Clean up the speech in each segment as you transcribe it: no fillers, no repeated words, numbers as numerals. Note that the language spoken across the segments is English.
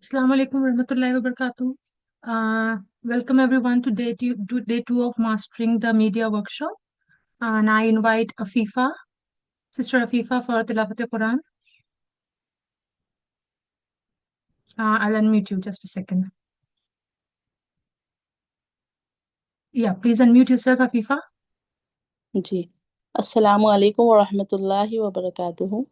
Assalamu alaikum warahmatullahi wabarakatuh. Welcome everyone to day two of Mastering the Media workshop. And I invite Afifa, Sister Afifa, for Tilawat Quran. I'll unmute you just a second. Yeah, please unmute yourself, Afifa. जी अस्सलामु अलैकुम वरहमतुल्लाहि वबरकातुहू।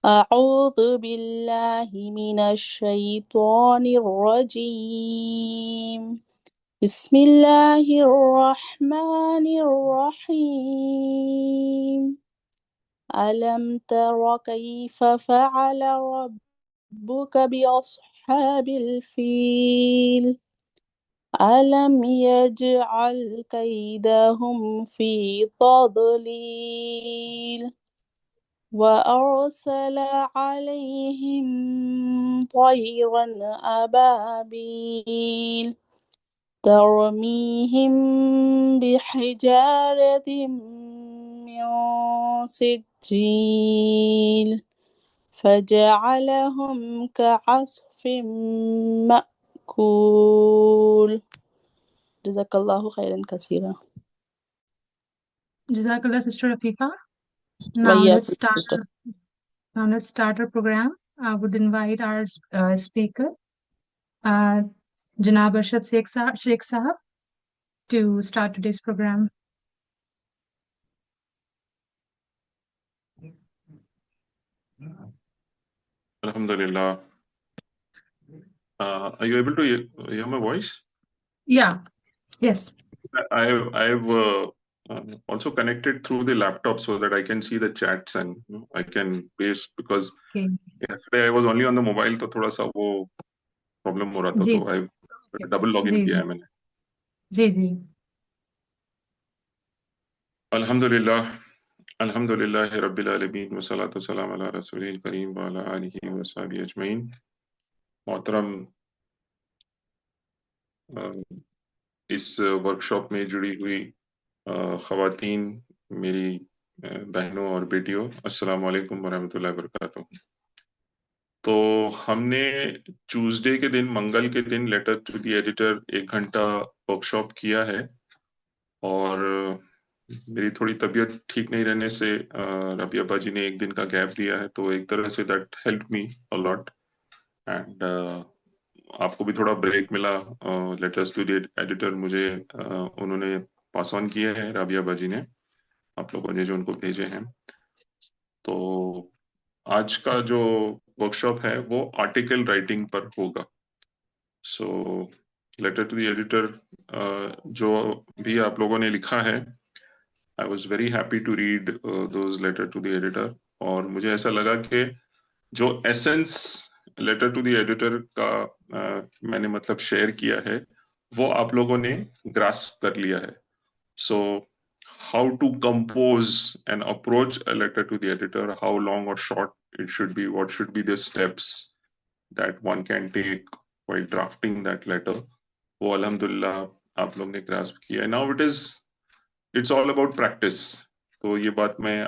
अऊज़ु बिल्लाहि मिनश शैतानिर रजीम। बिस्मिल्लाहिर रहमानिर रहीम। अलम तरा Kaif फ़अल रब्बुका बिअस्हाबिल feel. अलम यजअल कैदहुम फी तदलील वअरसल अलैहिम तयरन अबाबील तरमीहिम बिहिजारतिम मिन सिज्जील फजअलहुम कअस्फिम मअकूल। जज़ाकल्लाहु खैरन कसीरा। Jazakallah, Sister Afifa. Now let's वय्याकुम start. Sister. Now let's start our program. I would invite our speaker, Janab Arshad Sheikh Sahab, to start today's program. Alhamdulillah. Are you able to hear my voice? Yeah. Yes. I've also connected through the laptop so that I can see the chats and I can paste because Okay. yesterday I was only on the mobile तो थोड़ा सा वो problem हो रहा था जी तो I've double login जी किया है मैंने। जी जी अल्हम्दुलिल्लाह अल्हम्दुलिल्लाह रब्बिल आलमीन वस्सलातु वस्सलामु अला रसूलिल करीम व अला आलिहि व सहाबिहि अजमईन। मोहतरम इस वर्कशॉप में जुड़ी हुई ख़वातीन, मेरी बहनों और बेटियों, अस्सलाम वालेकुम वरहमतुल्लाहि वबरकातुहू। तो हमने ट्यूसडे के दिन, मंगल के दिन लेटर टू द एडिटर 1 घंटा वर्कशॉप किया है और मेरी थोड़ी तबीयत ठीक नहीं रहने से रबी अब्बा जी ने 1 दिन का गैप दिया है, तो एक तरह say that help me a lot and आपको भी थोड़ा ब्रेक मिला। लेटर्स टू द एडिटर मुझे उन्होंने पास ऑन किए हैं, राबिया बाजी ने, आप लोगों ने जो उनको भेजे हैं। तो आज का जो वर्कशॉप है वो आर्टिकल राइटिंग पर होगा। So letter to the editor जो भी आप लोगों ने लिखा है, I was very happy to read those letter to the editor और मुझे ऐसा लगा कि जो essence letter to the editor का मैंने मतलब शेयर किया है वो आप लोगों ने ग्रास्प कर लिया है। सो how to compose and approach a letter to the editor, how long or short it should be, what should be the steps that one can take while drafting that letter. वो अल्हम्दुलिल्लाह आप लोग ने grasp किया है। Now it's all about practice. तो ये बात मैं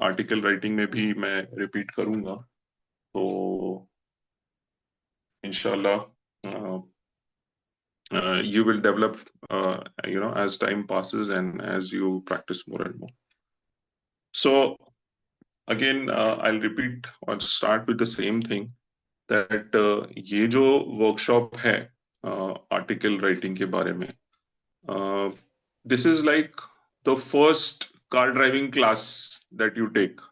आर्टिकल राइटिंग में भी मैं रिपीट करूंगा। तो इंशाल्लाह you will develop as time passes and as you practice more and more. So again I'll repeat or start with the same thing that ये जो workshop है article writing के बारे में, this is like the first car driving class that you take.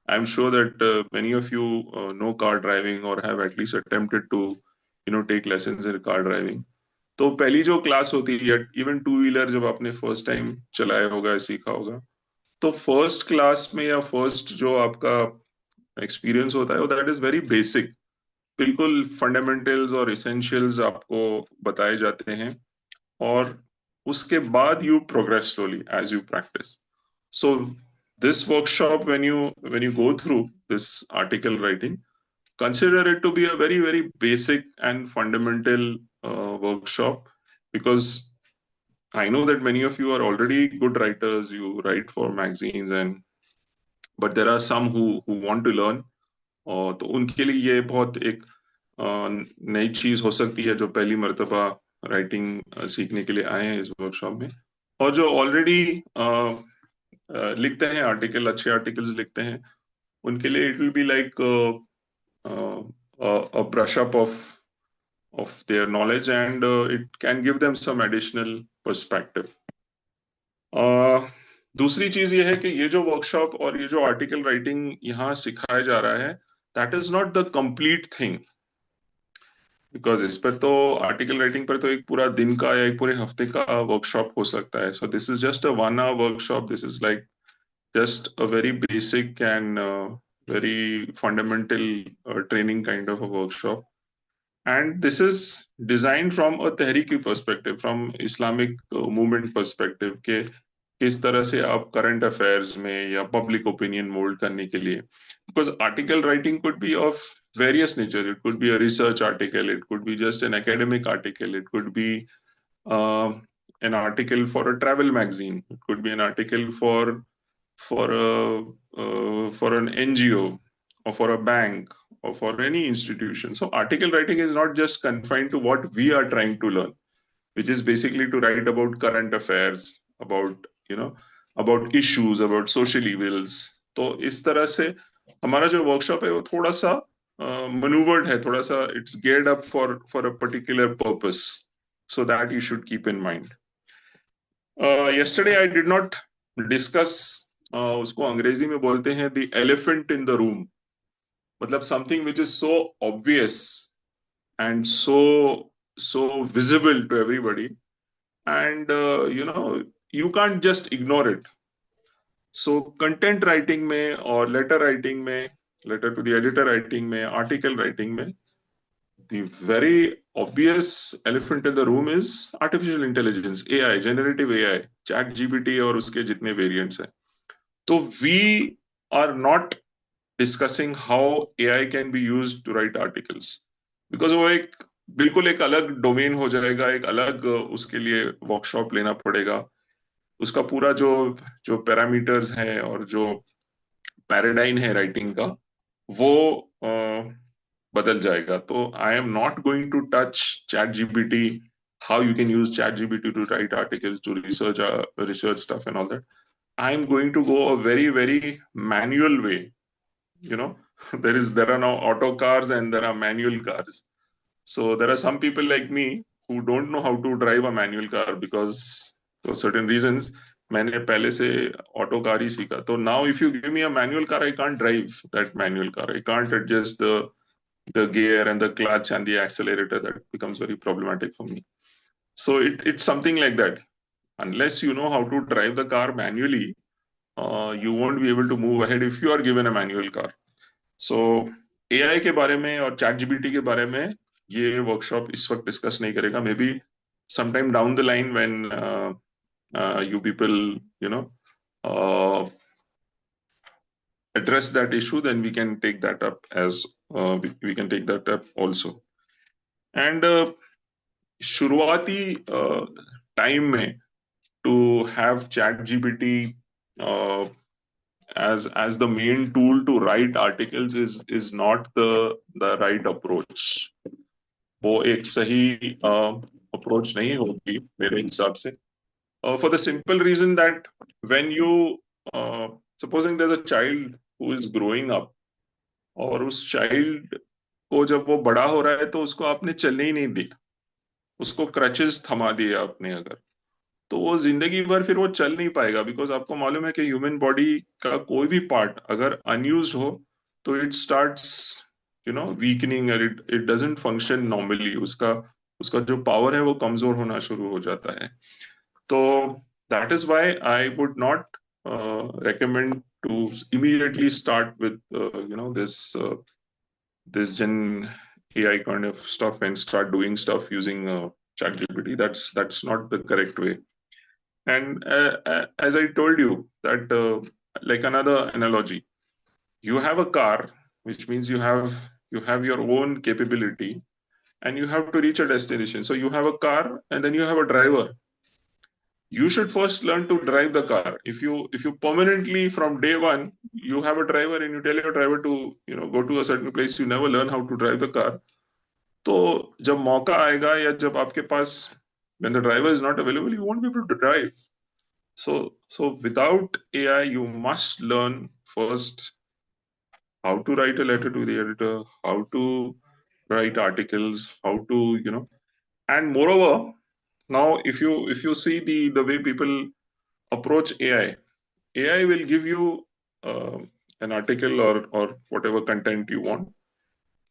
I'm sure that many of you know car driving or have at least attempted to take lessons in car driving. तो पहली जो class होती है, even two wheeler जब आपने first time चलाया होगा, सीखा होगा, तो फर्स्ट क्लास में या फर्स्ट जो आपका एक्सपीरियंस होता है दैट इज वेरी बेसिक, बिल्कुल फंडामेंटल्स और इसेंशियल्स आपको बताए जाते हैं और उसके बाद you progress slowly as you practice. So this workshop, when you go through this article writing, consider it to be a very, very basic and fundamental workshop, because I know that many of you are already good writers, you write for magazines, but there are some who want to learn. और तो उनके लिए ये बहुत एक नई चीज हो सकती है, जो पहली मर्तबा राइटिंग सीखने के लिए आए हैं इस वर्कशॉप में। और जो ऑलरेडी लिखते हैं आर्टिकल, अच्छे आर्टिकल्स लिखते हैं, उनके लिए it will be like a brush up of their knowledge, and it can give them some additional perspective. दूसरी चीज ये है कि ये जो वर्कशॉप और ये जो आर्टिकल राइटिंग यहाँ सिखाया जा रहा है, that is not the complete thing, because इस पर तो आर्टिकल राइटिंग पर तो एक पूरा दिन का या एक पूरे हफ्ते का वर्कशॉप हो सकता है. So this is just a 1 hour workshop. This is like just a very basic and very fundamental training kind of a workshop. And this is designed from a Tehriki perspective, from Islamic movement perspective, के किस तरह से आप current affairs में या public opinion mold करने के लिए. Because article writing could be of various nature. It could be a research article, it could be just an academic article, it could be uh, an article for a travel magazine, it could be an article for an NGO or for a bank or for any institution. So article writing is not just confined to what we are trying to learn, which is basically to write about current affairs, about about issues, about social evils. तो इस तरह से हमारा जो workshop है वो थोड़ा सा maneuvered है, थोड़ा सा it's geared up for a particular purpose, so that you should keep in mind. Yesterday I did not discuss, उसको अंग्रेजी में बोलते हैं the elephant in the room, मतलब something which is so obvious and so visible to everybody, and you can't just ignore it. So content writing में और letter writing में, letter to the editor writing में, article writing में, the very obvious elephant in the room is artificial intelligence, AI, generative AI, chat GPT और उसके जितने variants हैं. तो we are not discussing how AI can be used to write articles, because वो एक बिल्कुल एक अलग डोमेन हो जाएगा, एक अलग उसके लिए वर्कशॉप लेना पड़ेगा. उसका पूरा जो जो पैरामीटर्स हैं और जो पैराडाइम है राइटिंग का, वो बदल जाएगा. तो I am not going to touch chat GPT, how you can use chat gpt to write articles, to research stuff and all that. I'm going to go a very, very manual way. There are now auto cars and there are manual cars. So there are some people like me who don't know how to drive a manual car, because for certain reasons मैंने पहले से auto car ही सीखा. तो now if you give me a manual car, I can't drive that manual car. I can't adjust the gear and the clutch and the accelerator. That becomes very problematic for me. So it's something like that. Unless you know how to drive the car manually, you won't be able to move ahead if you are given a manual car. So AI के बारे में और ChatGPT के बारे में ये workshop इस वक्त डिस्कस नहीं करेगा. May be sometime down the line when you people address that issue, then we can take that up as we can take that up also. And शुरुआती टाइम में to have ChatGPT as the main tool to write articles is not the right approach. वो एक सही approach नहीं होगी मेरे हिसाब से, for the simple reason that when you supposing there's a child who is growing up, और उस child को जब वो बड़ा हो रहा है तो उसको आपने चलने ही नहीं दिया, उसको क्रचेस थमा दिए आपने अगर, तो वो जिंदगी भर फिर वो चल नहीं पाएगा. बिकॉज आपको मालूम है कि ह्यूमन बॉडी का कोई भी पार्ट अगर अनयूज्ड हो तो इट स्टार्ट्स वीकनिंग, और इट डजंट फंक्शन नॉर्मली. उसका जो पावर है वो कमजोर होना शुरू हो जाता है. तो that is why I would not recommend to immediately start with this Gen AI kind of stuff and start doing stuff using ChatGPT. That's not the correct way. And as I told you that like another analogy, you have a car, which means you have your own capability and you have to reach a destination. So you have a car and then you have a driver. you should first learn to drive the car. If you permanently from day one you have a driver and you tell your driver to go to a certain place, you never learn how to drive the car. तो जब मौका आएगा या जब आपके पास when the driver is not available, you won't be able to drive. So without AI, you must learn first how to write a letter to the editor, how to write articles, how to and moreover, now if you see the way people approach AI will give you an article or whatever content you want,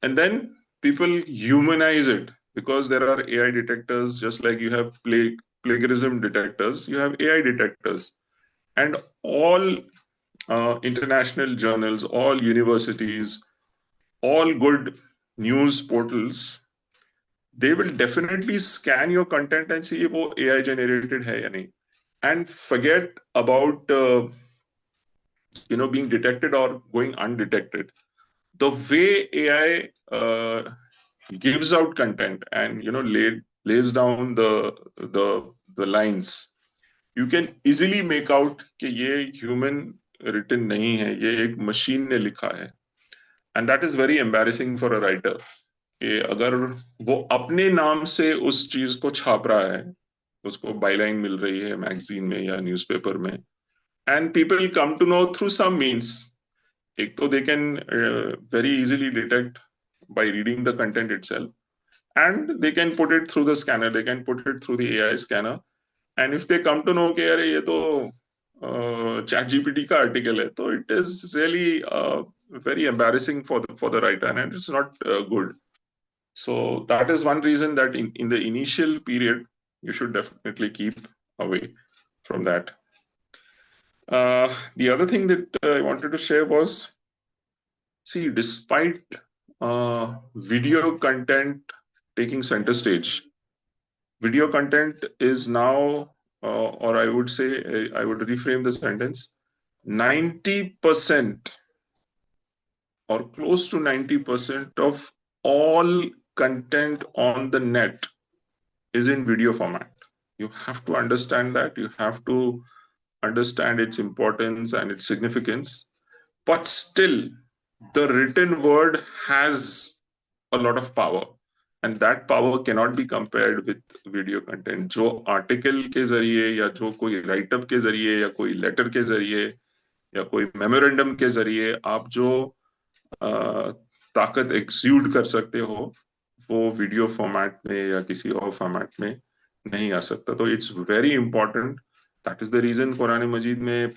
and then people humanize it because there are AI detectors, just like you have plagiarism detectors, you have AI detectors, and all international journals, all universities, all good news portals, they will definitely scan your content and see if वो AI generated है या नहीं, and forget about being detected or going undetected. The way AI gives out content and lays down the lines, you can easily make out कि ये human written नहीं है, ये एक machine ने लिखा है, and that is very embarrassing for a writer. कि अगर वो अपने नाम से उस चीज को छाप रहा है, उसको बाईलाइन मिल रही है मैगजीन में या न्यूज़पेपर में, and people come to know through some means. एक तो they can very easily detect by reading the content itself, and they can put it through the scanner, they can put it through the AI scanner, and if they come to know कि अरे ये तो ChatGPT का article है, तो it is really very embarrassing for the writer, and it's not good. So that is one reason that in the initial period, you should definitely keep away from that. The other thing that I wanted to share was, see, despite video content taking center stage, video content is now, or I would say, I would reframe the sentence, 90% or close to 90% of all content on the net is in video format. You have to understand that. You have to understand its importance and its significance. But still, the written word has a lot of power, and that power cannot be compared with video content. जो article के जरिए या जो कोई write up के जरिए या कोई लेटर के जरिए या कोई मेमोरेंडम के जरिए आप जो ताकत एक्सुड कर सकते हो, वो वीडियो फॉर्मेट में या किसी और फॉर्मेट में नहीं आ सकता. तो it's very important. That is the reason कुरान मजीद में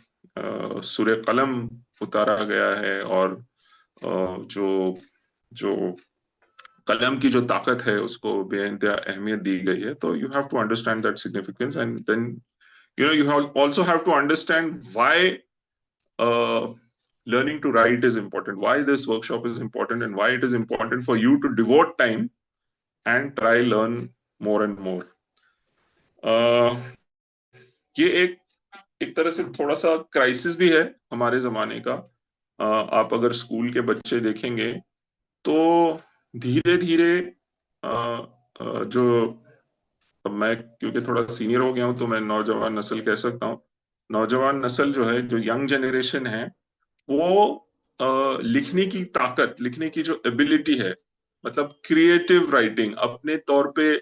सूरह कलम उतारा गया है, और जो जो कलम की जो ताकत है उसको बेइंतहा अहमियत दी गई है. तो you have to understand that significance, and then you also have to understand why learning to write is important, why this workshop is important, and why it is important for you to devote time and try learn more and more. ये एक तरह से थोड़ा सा crisis भी है हमारे जमाने का. आप अगर स्कूल के बच्चे देखेंगे तो धीरे धीरे जो, अब मैं क्योंकि थोड़ा सीनियर हो गया हूं तो मैं नौजवान नस्ल कह सकता हूं. नौजवान नस्ल जो है, जो यंग जनरेशन है, वो लिखने की ताकत, लिखने की जो एबिलिटी है, मतलब क्रिएटिव राइटिंग, अपने तौर पे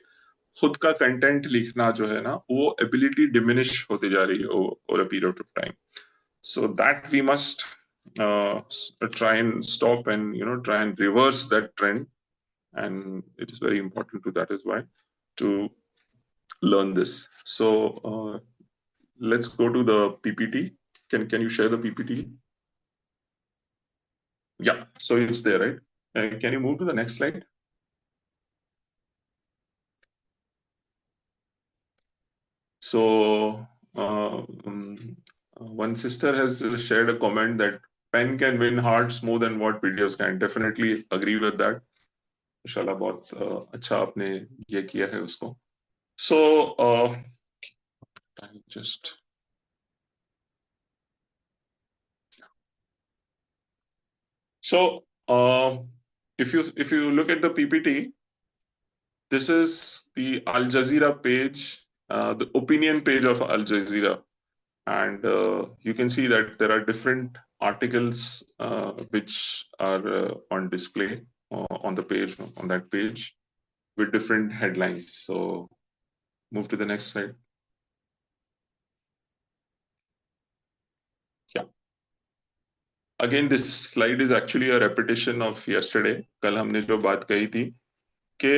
खुद का कंटेंट लिखना जो है ना, वो एबिलिटी डिमिनिश होती जा रही है over a period of time. So that we must try and stop and try and reverse that trend, and it is very important to that is why to learn this. So let's go to the PPT. Can you share the PPT? Yeah, so it's there, right? Can you move to the next slide? So one sister has shared a comment that pen can win hearts more than what videos can. Definitely agree with that. इंशाल्लाह बहुत अच्छा आपने ये किया है उसको. So I just so if you look at the PPT, this is the Al Jazeera page the opinion page of Al Jazeera, and you can see that there are different articles which are on display on the page, on that page, with different headlines. So move to the next slide. Yeah. Again, this slide is actually a repetition of yesterday. कल हमने जो बात कही थी कि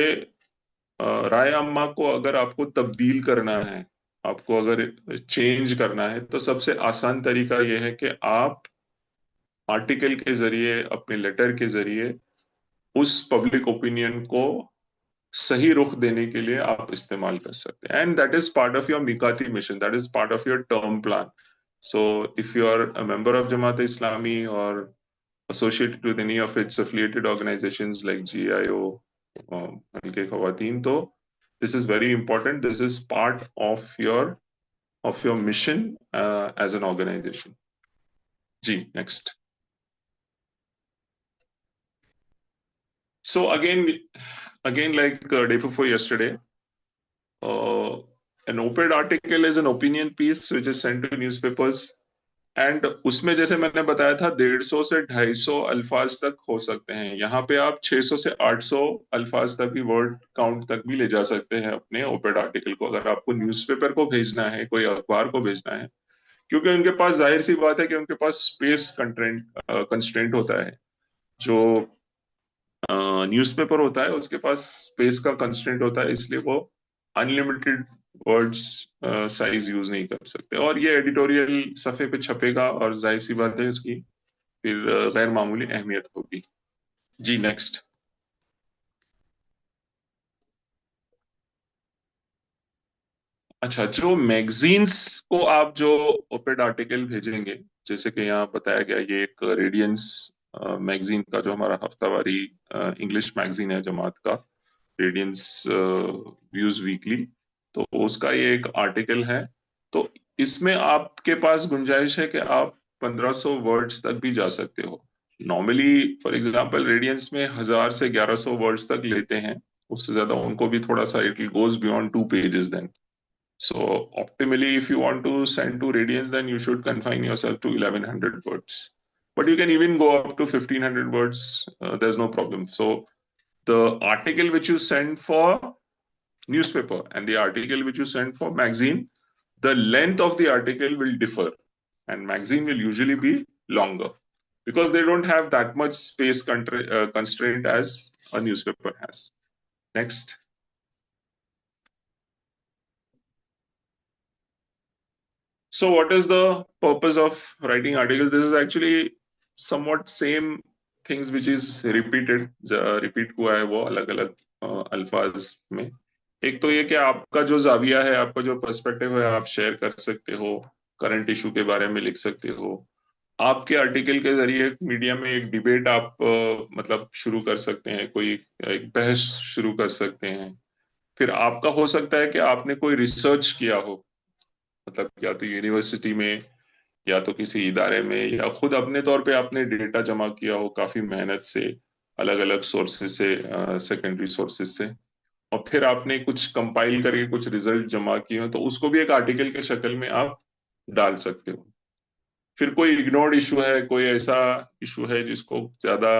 राय अम्मा को अगर आपको तब्दील करना है, आपको अगर चेंज करना है, तो सबसे आसान तरीका यह है कि आप आर्टिकल के जरिए, अपने लेटर के जरिए उस पब्लिक ओपिनियन को सही रुख देने के लिए आप इस्तेमाल कर सकते हैं. And that is part of your मिकाती mission, that is part of your term plan. So if you are a member of Jamaat Islami और associated with any of its affiliated organizations like GIO, Halke Khawateen, तो this is very important. This is part of your mission as an organization. जी, next. So again like day before yesterday, an op-ed article is an opinion piece which is sent to newspapers. And उसमें जैसे मैंने बताया था 150 से 250 अल्फाज तक हो सकते हैं. यहाँ पे आप 600 से 800 अल्फाज तक भी, वर्ड काउंट तक भी ले जा सकते हैं अपने ओपेड आर्टिकल को, अगर आपको न्यूज़पेपर को भेजना है, कोई अखबार को भेजना है, क्योंकि उनके पास जाहिर सी बात है कि उनके पास स्पेस कंस्ट्रेंट होता है. जो न्यूज़पेपर होता है उसके पास स्पेस का कंस्ट्रेंट होता है, इसलिए वो अनलिमिटेड वर्ड्स साइज यूज नहीं कर सकते. और ये एडिटोरियल सफे पे छपेगा और जाहिर सी बात है उसकी फिर गैर मामूली अहमियत होगी. जी, नेक्स्ट. अच्छा, जो मैगजीन्स को आप जो ओपेड आर्टिकल भेजेंगे, जैसे कि यहाँ बताया गया, ये एक रेडियंस मैगजीन का जो हमारा हफ्तावारी इंग्लिश मैगजीन है जमात का, रेडियंस व्यूज वीकली, तो उसका ये एक आर्टिकल है. तो इसमें आपके पास गुंजाइश है कि आप 1500 वर्ड्स तक भी जा सकते हो. नॉर्मली फॉर एग्जांपल रेडियंस में 1000 से 1100 वर्ड्स तक लेते हैं, उससे ज्यादा उनको भी थोड़ा सा, it goes beyond 2 pages then. So optimally, if you want to send to Radiance, then you should confine yourself to 1100 words. But you can even go up to 1500 words. There's no problem. So the article which you send for newspaper and the article which you send for magazine, the length of the article will differ, and magazine will usually be longer because they don't have that much space constraint as a newspaper has. Next. So what is the purpose of writing articles? This is actually somewhat same things which is repeated. Repeat हुआ है वो अलग अलग अल्फाज में. एक तो ये कि आपका जो जाविया है, आपका जो पर्सपेक्टिव है, आप शेयर कर सकते हो, करंट इशू के बारे में लिख सकते हो. आपके आर्टिकल के जरिए मीडिया में एक डिबेट आप मतलब शुरू कर सकते हैं, कोई एक बहस शुरू कर सकते हैं. फिर आपका हो सकता है कि आपने कोई रिसर्च किया हो, मतलब या तो यूनिवर्सिटी में या तो किसी इदारे में, या खुद अपने तौर पे आपने डेटा जमा किया हो काफी मेहनत से, अलग अलग सोर्सेज से, सेकेंडरी सोर्सेज से, और फिर आपने कुछ कंपाइल करके कुछ रिजल्ट जमा किए हो, तो उसको भी एक आर्टिकल के शक्ल में आप डाल सकते हो. फिर कोई इग्नोर्ड इशू है, कोई ऐसा इशू है जिसको ज्यादा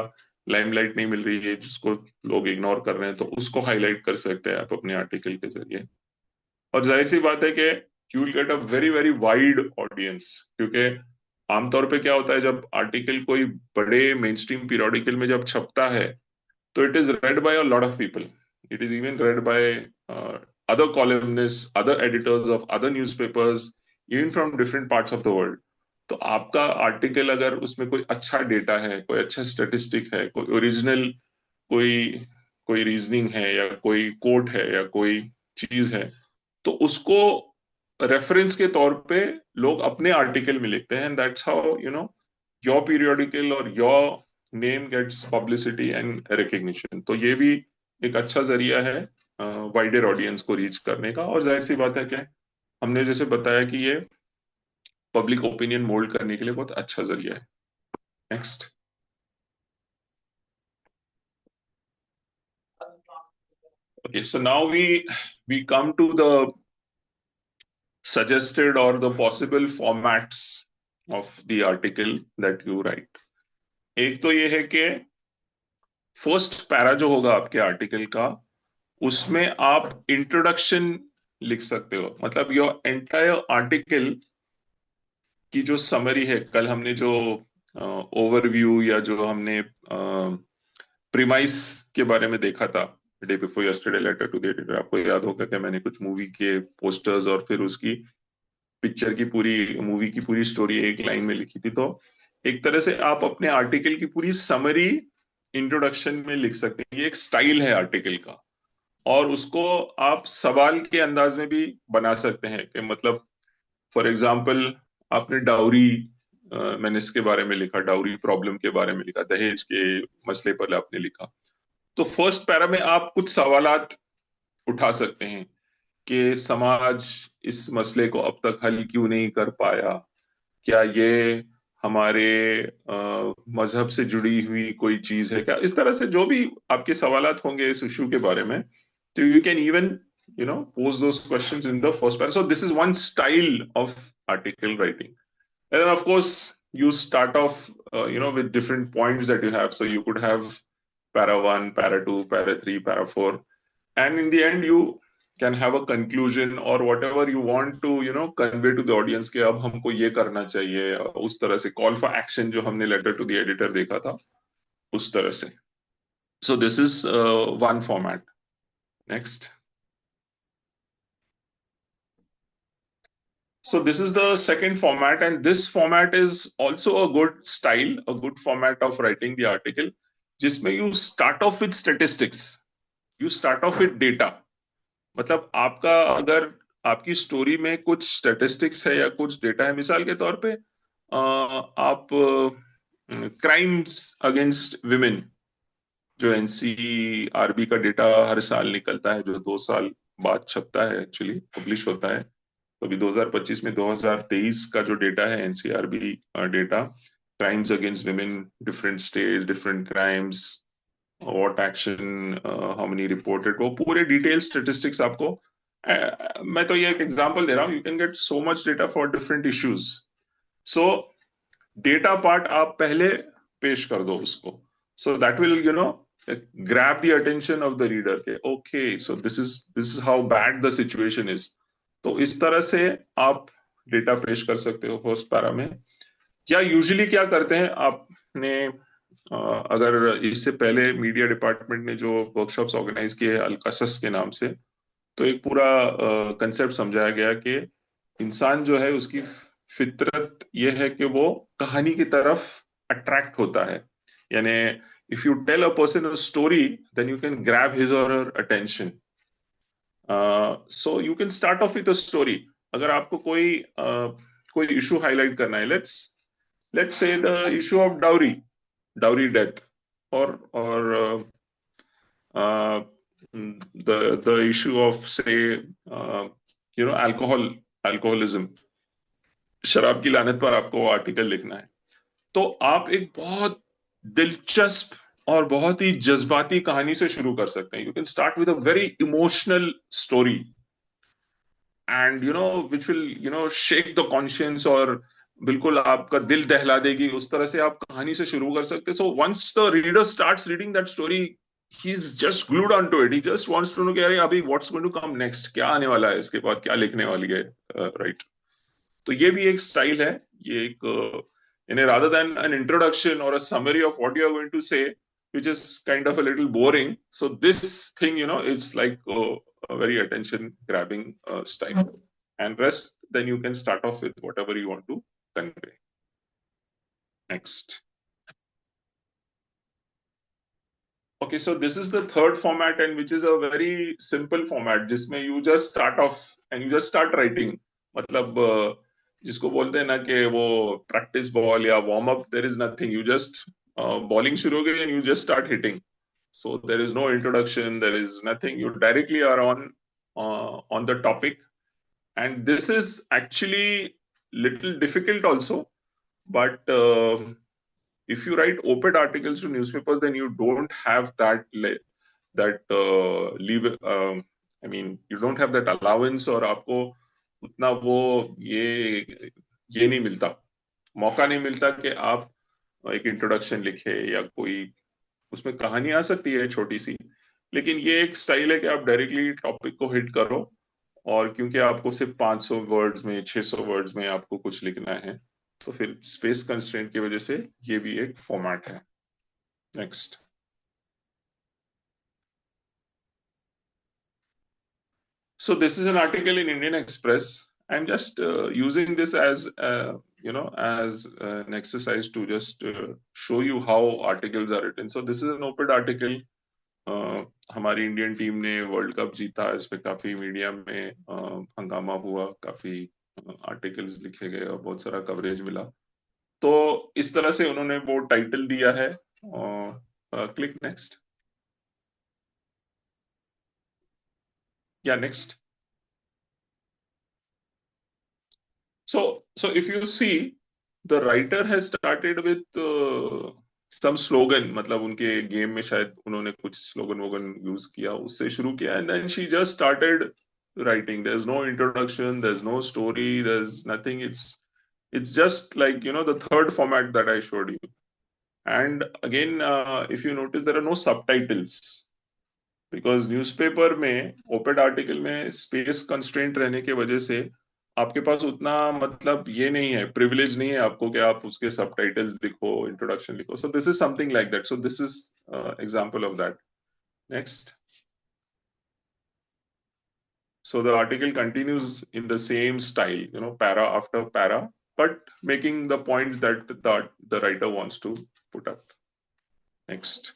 लाइमलाइट नहीं मिल रही है, जिसको लोग इग्नोर कर रहे हैं, तो उसको हाईलाइट कर सकते हैं आप अपने आर्टिकल के जरिए. और जाहिर सी बात है कि you will get a very very wide audience, क्योंकि आमतौर पे क्या होता है, जब आर्टिकल कोई बड़े मेन स्ट्रीम पीरियोडिकल में जब छपता है, तो it is read by a lot of people. It is even read by other columnists, other editors of other newspapers, even from different parts of the world. तो आपका article अगर उसमें कोई अच्छा डेटा है, कोई अच्छा स्टेटिस्टिक है, कोई ओरिजिनल कोई कोई रीजनिंग है, या कोई कोट है, या कोई चीज है, तो उसको रेफरेंस के तौर पे लोग अपने आर्टिकल में लिखते हैं. And that's how your periodical और your name gets publicity and recognition. तो ये भी एक अच्छा जरिया है वाइडर ऑडियंस को रीच करने का. और जाहिर सी बात है कि हमने जैसे बताया कि ये पब्लिक ओपिनियन मोल्ड करने के लिए बहुत अच्छा जरिया है. Next. Okay, so now we come to the suggested or the possible formats of the article that you write. एक तो ये है कि फर्स्ट पैरा जो होगा आपके आर्टिकल का, उसमें आप इंट्रोडक्शन लिख सकते हो. मतलब योर एंटायर आर्टिकल की जो समरी है, कल हमने जो ओवरव्यू या जो हमने प्रीमाइस के बारे में देखा था day before yesterday, letter to the editor, आपको याद होगा कि मैंने कुछ मूवी के पोस्टर्स और फिर उसकी पिक्चर की पूरी मूवी की पूरी स्टोरी एक लाइन में लिखी थी. तो एक तरह से आप अपने आर्टिकल की पूरी समरी इंट्रोडक्शन में लिख सकते हैं. ये एक स्टाइल है आर्टिकल का, और उसको आप सवाल के अंदाज में भी बना सकते हैं कि मतलब फॉर एग्जाम्पल आपने डाउरी, मैंने इसके बारे में लिखा, डाउरी प्रॉब्लम के बारे में लिखा, दहेज के मसले पर आपने लिखा. तो फर्स्ट पैरा में आप कुछ सवालात उठा सकते हैं कि समाज इस मसले को अब तक हल क्यों नहीं कर पाया, क्या ये हमारे मजहब से जुड़ी हुई कोई चीज है क्या. इस तरह से जो भी आपके सवालात होंगे इस इशू के बारे में, तो you can even pose those questions in the first paragraph. So this is one style of article writing. And then of course you start off with different points that you have. So you could have para 1, para 2, para 3, para 4, and in the end you can have a conclusion or whatever you want to convey to the audience कि अब हमको ये करना चाहिए, उस तरह से call for action जो हमने letter to the editor देखा था उस तरह से. So this is one format. Next. So this is the second format, and this format is also a good style, a good format of writing the article, जिसमें you start off with statistics, you start off with data. मतलब आपका अगर आपकी story में कुछ statistics है या कुछ डेटा है, मिसाल के तौर पे आप क्राइम्स अगेंस्ट विमेन जो एनसीआरबी का डेटा हर साल निकलता है, जो 2 साल बाद छपता है, एक्चुअली पब्लिश होता है. तो अभी 2025 में 2023 का जो डेटा है NCRB data, crimes against women, different states, different crimes, what action, how many reported, वो पूरे डिटेल स्टैटिस्टिक्स आपको, मैं तो ये एक एग्जांपल दे रहा हूँ, you can get so much data for different issues. So data part आप पहले पेश कर दो उसको, so that will grab the attention of the reader के okay, so this is how bad the situation is. तो इस तरह से आप डेटा पेश कर सकते हो फर्स्ट पैरा में. क्या यूजुअली क्या करते हैं आपने, अगर इससे पहले मीडिया डिपार्टमेंट ने जो वर्कशॉप्स ऑर्गेनाइज किए अल-क़सस के नाम से, तो एक पूरा कंसेप्ट समझाया गया कि इंसान जो है उसकी फितरत ये है कि वो कहानी की तरफ अट्रैक्ट होता है. यानी if you tell a person a story, then you can grab his or her attention. So you can start off with a story. अगर आपको कोई issue highlight करना है, let's say the issue of dowry death, or the issue of say alcoholism, शराब की लानत पर आपको आर्टिकल लिखना है. तो आप एक बहुत दिलचस्प और बहुत ही जज्बाती कहानी से शुरू कर सकते हैं. You can start with a very emotional story and which will shake the conscience, और बिल्कुल आपका दिल दहला देगी. उस तरह से आप कहानी से शुरू कर सकते हैं. So once the reader starts reading that story, he is just glued on to it. He just wants to know कि अरे अभी what's going to come next, क्या आने वाला है इसके बाद, क्या लिखने वाली है, राइट. तो ये भी एक स्टाइल है. ये एक rather than an introduction or a summary of what you are going to say, which is kind of a little boring, so this thing is like a very attention grabbing style. And rest, then you can start off with whatever you want to convey. Next. Okay, so this is the third format, and which is a very simple format, जिसमें you just start off and you just start writing. मतलब जिसको बोलते हैं ना कि वो practice ball या warm up, there is nothing, you just bowling शुरू हो गई and you just start hitting. So there is no introduction, there is nothing, you directly are on the topic. And this is actually little difficult also, but if you write op-ed articles to newspapers, then you don't have that leave, I mean you don't have that allowance, और आपको उतना वो ये नहीं मिलता, मौका नहीं मिलता कि आप एक इंट्रोडक्शन लिखे या कोई उसमें कहानी आ सकती है छोटी सी, लेकिन ये एक स्टाइल है कि आप डायरेक्टली टॉपिक को हिट करो, और क्योंकि आपको सिर्फ 500 वर्ड्स में 600 वर्ड्स में आपको कुछ लिखना है, तो फिर स्पेस कंस्ट्रेंट की वजह से ये भी एक फॉर्मेट है। Next. So this is an article in Indian Express. I'm just using this as as an exercise to just show you how articles are written. So this is an op-ed article. हमारी Indian team ने world cup जीता, इस पे काफी media में हंगामा हुआ, काफी आर्टिकल्स लिखे गए और बहुत सारा कवरेज मिला। तो इस तरह से उन्होंने वो टाइटल दिया है। क्लिक नेक्स्ट या next. So if you see, the writer has started with some slogan, मतलब उनके गेम में शायद उन्होंने कुछ स्लोगन वोगन यूज किया, उससे शुरू किया, and then she just started writing. There's no introduction, there's no story, there's nothing. It's just like the third format that I showed you. And again, if you notice, there are no subtitles because newspaper में op-ed article में space constraint रहने की वजह से आपके पास उतना मतलब ये नहीं है, प्रिविलेज नहीं है आपको कि आप उसके सबटाइटल्स लिखो, इंट्रोडक्शन लिखो। So this is something like that. So this is example of that. Next. So the article continues in the same style, para after para, but making the points that the writer wants to put up. Next.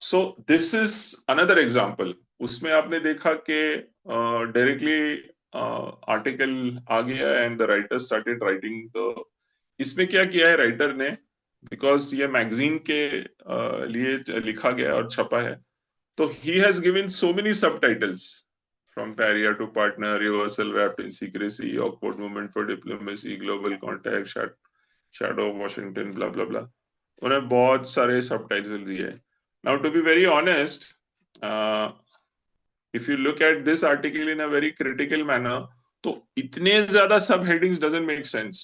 So this is another example. उसमें आपने देखा कि directly article आ गया and the writer started writing. The इसमें क्या किया है writer ने, बिकॉज ये मैगजीन के लिए लिखा गया और छपा है, तो he has given so many subtitles from pariah to partner, reversal, wrapped in secrecy, awkward moment for diplomacy, global contact, shadow of Washington, blah blah blah. उन्हें बहुत सारे सबटाइटल दिए हैं। Now, to be very honest, if you look at this article in a very critical manner, तो इतने ज्यादा subheadings doesn't make sense.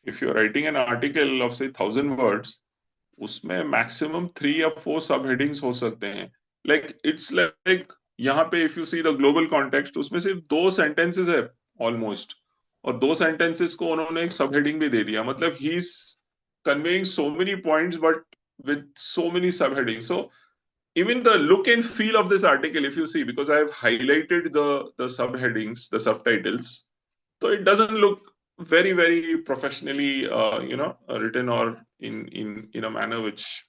If you're writing an article of say 1,000 words, उसमें maximum 3 या 4 subheadings हो सकते हैं. Like it's like यहाँ पे if you see the global context, उसमें सिर्फ 2 sentences है almost, और 2 sentences को उन्होंने एक subheading भी दे दिया। मतलब he's conveying so many points, but with so many subheadings. So even the look and feel of this article, if you see, because I have highlighted the subheadings, the subtitles, so it doesn't look very professionally written or in a manner which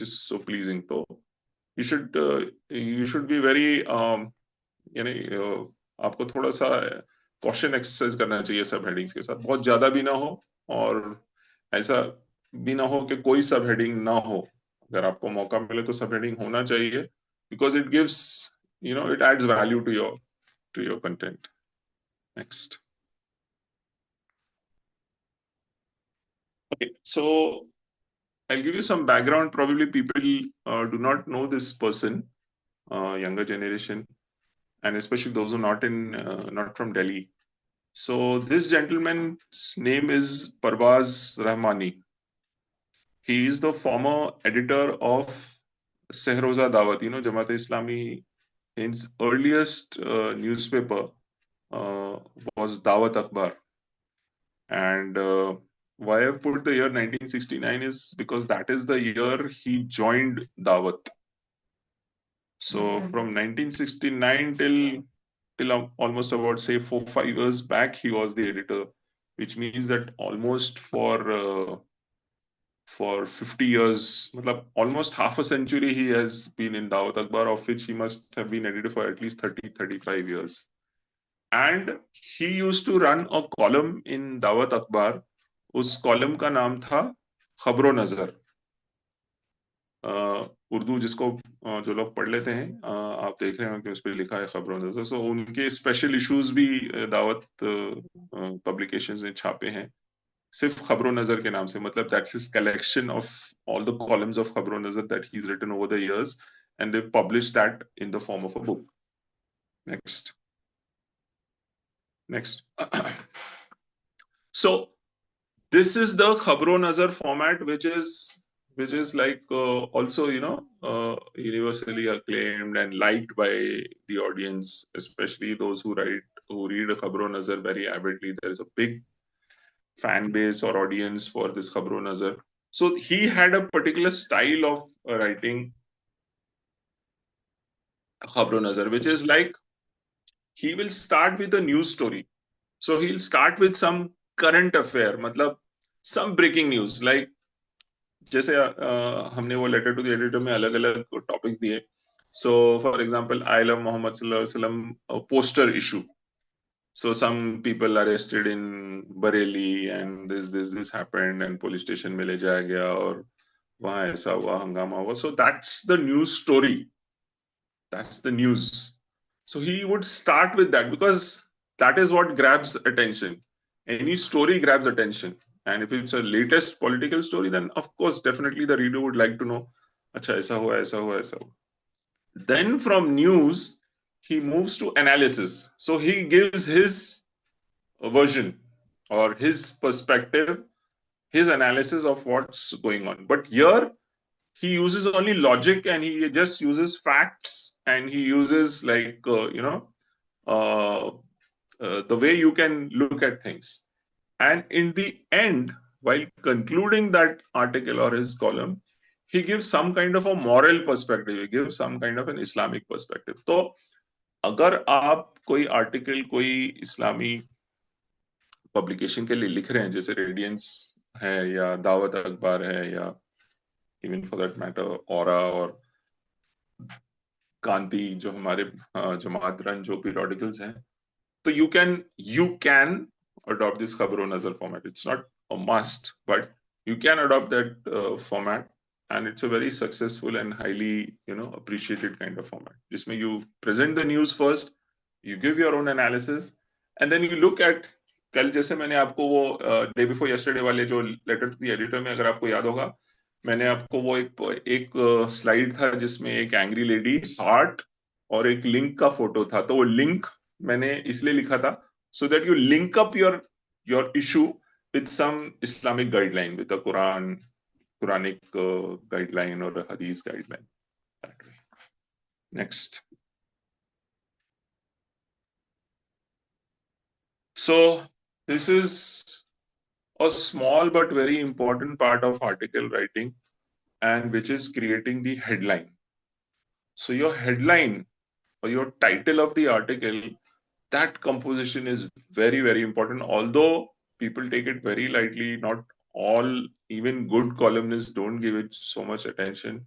is so pleasing. So you should be very आपको थोड़ा सा caution exercise करना चाहिए सब headings के साथ। बहुत ज्यादा भी ना हो और ऐसा भी ना हो कि कोई सब हेडिंग ना हो। अगर आपको मौका मिले तो सब हेडिंग होना चाहिए, because it gives, it adds value to your content. Next. Okay, so I'll give you some background. Probably people do not know this person, younger generation, and especially those who are not from Delhi. So this gentleman's name is Parvaz Rahmani. He is the former editor of Sehroza Dawat, Jamaat-e-Islami. His earliest newspaper was Dawat Akhbar. And why I've put the year 1969 is because that is the year he joined Dawat. So from 1969 till almost about say 4-5 years back, he was the editor, which means that almost for 50 years, almost half a century, he has been in Dawat Akhbar, of which he must have been editor for at least 30-35 years. And he used to run a column in Dawat Akhbar. उस column का नाम था खबरों नजर। उर्दू जिसको जो लोग पढ़ लेते हैं, आप देख रहे हो कि उस पर लिखा है खबरों नजर। सो उनके स्पेशल इश्यूज भी दावत पब्लिकेशंस ने छापे हैं सिर्फ खबरों नजर के नाम से। मतलब that's his collection of all the columns of खबरों नजर that he is written over the years, and they've published that in the form of a book. Next. So this is the Khabro Nazar format, which is like also universally acclaimed and liked by the audience, especially those who read Khabro Nazar very avidly. There is a big fan base or audience for this Khabro Nazar. So he had a particular style of writing Khabro Nazar, which is like he will start with a news story. So he'll start with some current affair, मतलब some breaking news, like जैसे हमने वो letter to the editor में अलग अलग topics दिए. So for example, I love Muhammad sallallahu alaihi wasallam poster issue. So some people arrested in Bareilly and this happened and police station में ले जाया गया और वहाँ ऐसा हुआ हंगामा हुआ. So that's the news story. That's the news. So he would start with that because that is what grabs attention. Any story grabs attention. And if it's a latest political story, then of course, definitely the reader would like to know, acha, aisa hua, aisa hua, aisa hua. Then from news, he moves to analysis. So he gives his version or his perspective, his analysis of what's going on. But here, he uses only logic and he just uses facts and he uses like, the way you can look at things. And in the end, while concluding that article or his column, he gives some kind of a moral perspective. He gives some kind of an Islamic perspective. तो अगर आप कोई article कोई इस्लामी publication के लिए लिख रहे हैं, जैसे रेडियंस है या दावत अखबार है या इवन फॉर दैट मैटर औरा और कांति, जो हमारे जमात रन जो पीरियोडिकल्स हैं, तो you can adopt this Khabro Nazar format. It's not a must, but you can adopt that format, and it's a very successful and highly appreciated kind of format. जिसमें you present the news first, you give your own analysis, and then you look at कल जैसे मैंने आपको वो day before yesterday वाले जो letter to the editor में, अगर आपको याद होगा, मैंने आपको वो एक स्लाइड था जिसमें एक एंग्री लेडी, हार्ट और एक लिंक का फोटो था. तो वो लिंक मैंने इसलिए लिखा था so that you link up your issue with some Islamic guideline, with a Quranic guideline or a Hadith guideline. That way. Next. So this is a small but very important part of article writing, and which is creating the headline. So your headline or your title of the article, that composition is very, very important. Although people take it very lightly, not all, even good columnists don't give it so much attention.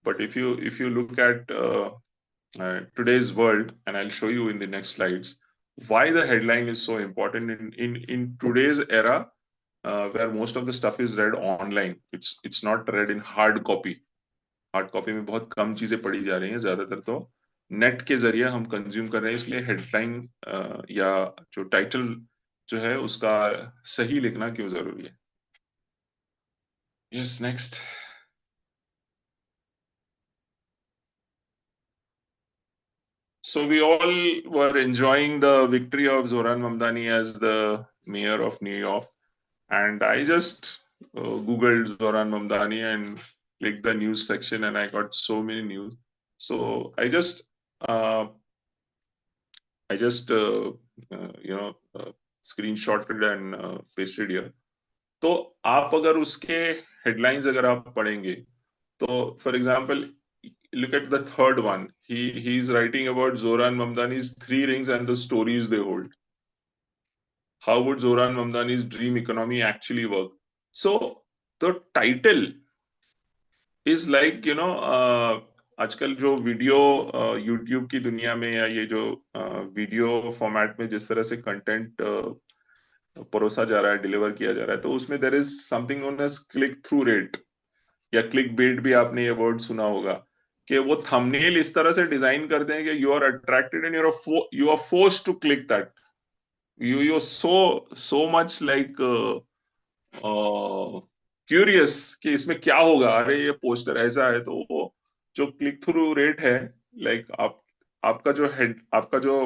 But if you look at today's world, and I'll show you in the next slides why the headline is so important in today's era, where most of the stuff is read online. It's not read in hard copy. Hard copy में बहुत कम चीजें पढ़ी जा रही हैं, ज्यादातर तो net के जरिए हम कंज्यूम कर रहे हैं. इसलिए हेडलाइन या जो टाइटल जो है उसका सही लिखना क्यों जरूरी है. Yes, next. So we all were enjoying the victory of Zoran Mamdani as the mayor of New York, and I just googled Zoran Mamdani and clicked the news section, and I got so many news. So I just screenshotted and pasted here. तो आप अगर उसके headlines अगर आप पढ़ेंगे, तो for example, look at the third one. He's writing about Zoran Mamdani's 3 rings and the stories they hold. How would Zoran Mamdani's dream economy actually work? So the title is like, आजकल जो video YouTube की दुनिया में या ये जो video format में जिस तरह से कंटेंट परोसा जा रहा है, डिलीवर किया जा रहा है, तो उसमें there is something known as click through rate या क्लिक बेट भी आपने ये वर्ड सुना होगा, कि वो थंबनेल इस तरह से डिजाइन करते हैं कि you are attracted and you are forced to click that. You are so much like curious कि इसमें क्या होगा, अरे ये पोस्टर ऐसा है. तो वो जो क्लिक थ्रू रेट है, लाइक आपका जो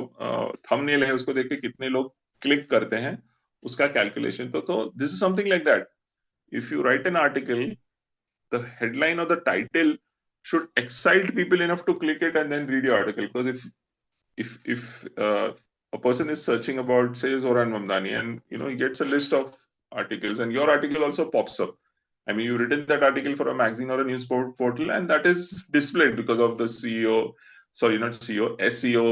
थंबनेल है उसको देख के कितने लोग क्लिक करते हैं, उसका कैलकुलेशन। तो this is something like that. If you right an article, the headline or the title should excite people enough to click it and then read your article. Because if a person is searching about, say, Zoran Mamdani, and he gets a list of articles, and your article also pops up. I mean, you've written that article for a magazine or a news portal, and that is displayed because of the CEO, sorry, not CEO, SEO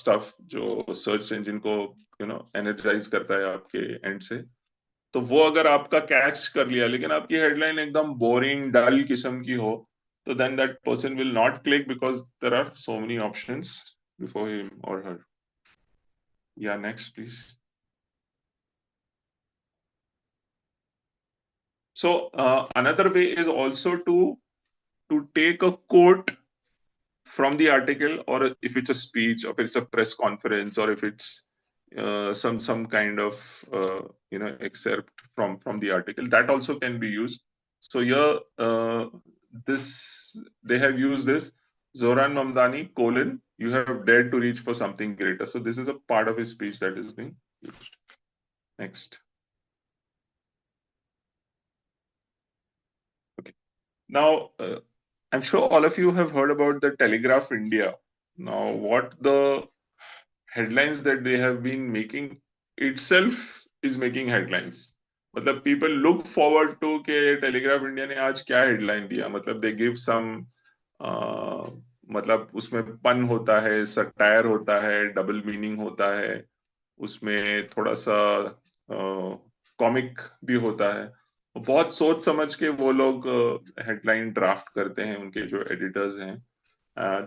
stuff, जो search engine को energize करता है आपके end से। तो वो अगर आपका कैच कर लिया, लेकिन आपकी हेडलाइन एकदम बोरिंग डल किस्म की हो, तो then that person will not click because there are so many options before him or her. या next please. So another way is also to take a quote from the article, or if it's a speech, or if it's a press conference, or if it's some kind of excerpt from the article, that also can be used. So here this they have used this Zoran Mamdani : you have dared to reach for something greater. So this is a part of his speech that is being used. Next. Okay. Now I'm sure all of you have heard about the Telegraph India. Now what the headlines that they have been making itself is making headlines. मतलब people look forward to के telegraph India ने आज क्या headline दिया, मतलब they give some मतलब उसमें पन होता है, सटायर होता है, डबल मीनिंग होता है, उसमें थोड़ा सा कॉमिक भी होता है। बहुत सोच समझ के वो लोग हेडलाइन ड्राफ्ट करते हैं, उनके जो एडिटर्स हैं।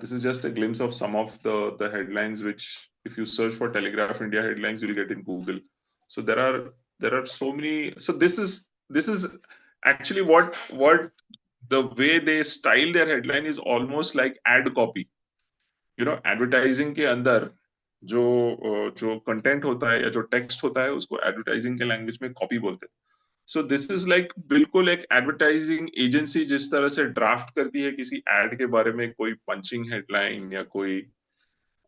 This is just a glimpse of some of the headlines which, if you search for Telegraph India headlines, you'll get in Google. So there are so many. So this is actually what the way they style their headline is almost like ad copy. Advertising के अंदर जो content होता है या जो text होता है, उसको एडवर्टाइजिंग के लैंग्वेज में कॉपी बोलते हैं। सो दिस इज लाइक बिल्कुल एक एडवर्टाइजिंग एजेंसी जिस तरह से ड्राफ्ट करती है किसी एड के बारे में कोई पंचिंग हेडलाइन या कोई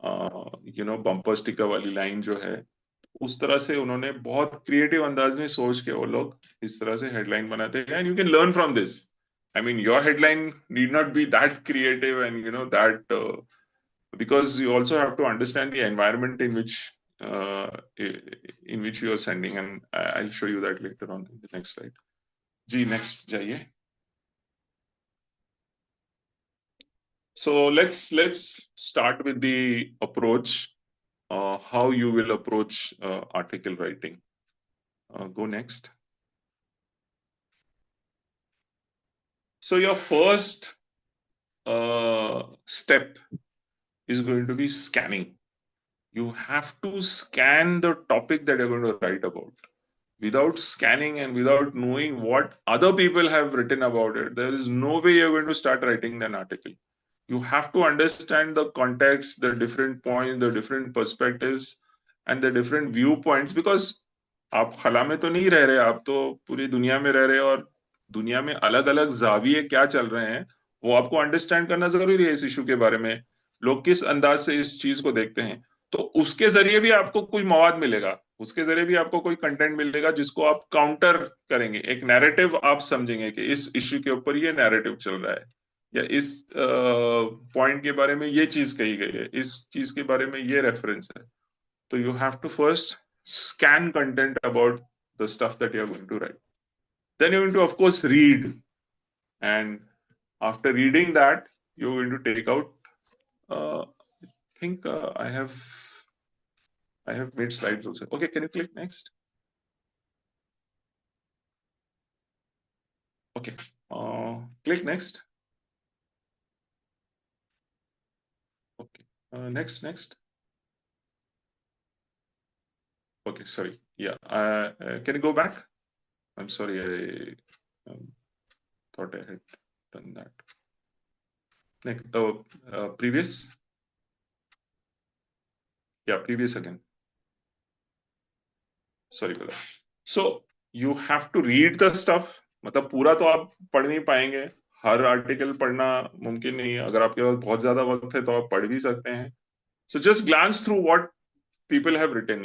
बम्पर स्टिकर वाली लाइन जो है, उस तरह से उन्होंने बहुत क्रिएटिव अंदाज में सोच के वो लोग इस तरह से हेडलाइन बनाते हैं। And you can learn from this. I mean, your headline need not be that creative and that because you also have to understand the environment in which you are sending, and I'll show you that later on in the next slide. जी next जाइए. So let's start with the approach, how you will approach article writing. Go next. So your first step is going to be scanning. You have to scan the topic that you're going to write about. Without scanning and without knowing what other people have written about it, there is no way you're going to start writing an article. You have to understand the context, the different points, the different perspectives, and the different viewpoints. Because आप खला में तो नहीं रह रहे, आप तो पूरी दुनिया में रह रहे, और दुनिया में अलग अलग जाविये क्या चल रहे हैं वो आपको अंडरस्टैंड करना जरूरी है। इस इशू के बारे में लोग किस अंदाज से इस चीज को देखते हैं, तो उसके जरिए भी आपको कोई मवाद मिलेगा, उसके जरिए भी आपको कोई कंटेंट मिलेगा जिसको आप काउंटर करेंगे। एक नैरेटिव आप समझेंगे कि इस इश्यू के ऊपर ये नैरेटिव चल रहा है, या इस पॉइंट के बारे में ये चीज कही गई है, इस चीज के बारे में ये रेफरेंस है। तो you have to first scan content about the stuff that you're going to write. Then you're going to, of course, read. And after reading that, you're going to take out, I think I have made slides also. Okay, can you click next? Okay, click next. Okay, next. Okay, sorry. Yeah, can you go back? I'm sorry, I thought I had done that. Next, previous. Yeah, previous again. Sorry for that. So you have to read the stuff. मतलब पूरा तो आप पढ़ नहीं पाएंगे, हर article पढ़ना मुमकिन नहीं है। अगर आपके पास बहुत ज्यादा वक्त है तो आप पढ़ भी सकते हैं। So just glance through what people have written,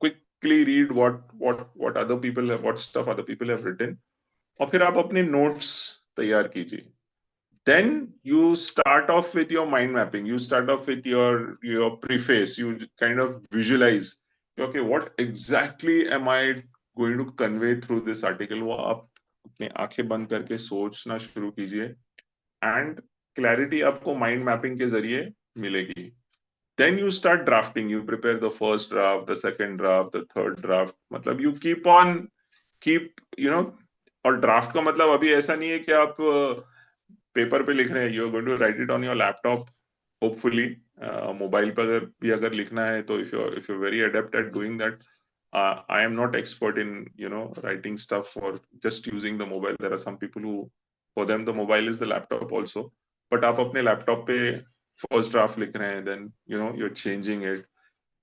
quickly read what other people have, what stuff other people have written, और फिर आप अपने notes तैयार कीजिए. Then you start off with your mind mapping. You start off with your preface. You kind of visualize, okay, what exactly am I going to convey through this article? वो आप अपने आंखें बंद करके सोचना शुरू कीजिए, and clarity आपको mind mapping के जरिए मिलेगी. Then you start drafting. You prepare the first draft, the second draft, the third draft. मतलब you keep और ड्राफ्ट का मतलब अभी ऐसा नहीं है कि आप पेपर पे लिख रहे हैं. You are going to write it on your laptop hopefully. Mobile पर अगर लिखना है तो if you very adept at doing that. I am not expert in writing stuff or just using the mobile. There are some people who, for them, the mobile is the laptop also. But आप अपने laptop पे first draft लिख रहे हैं, then you're changing it.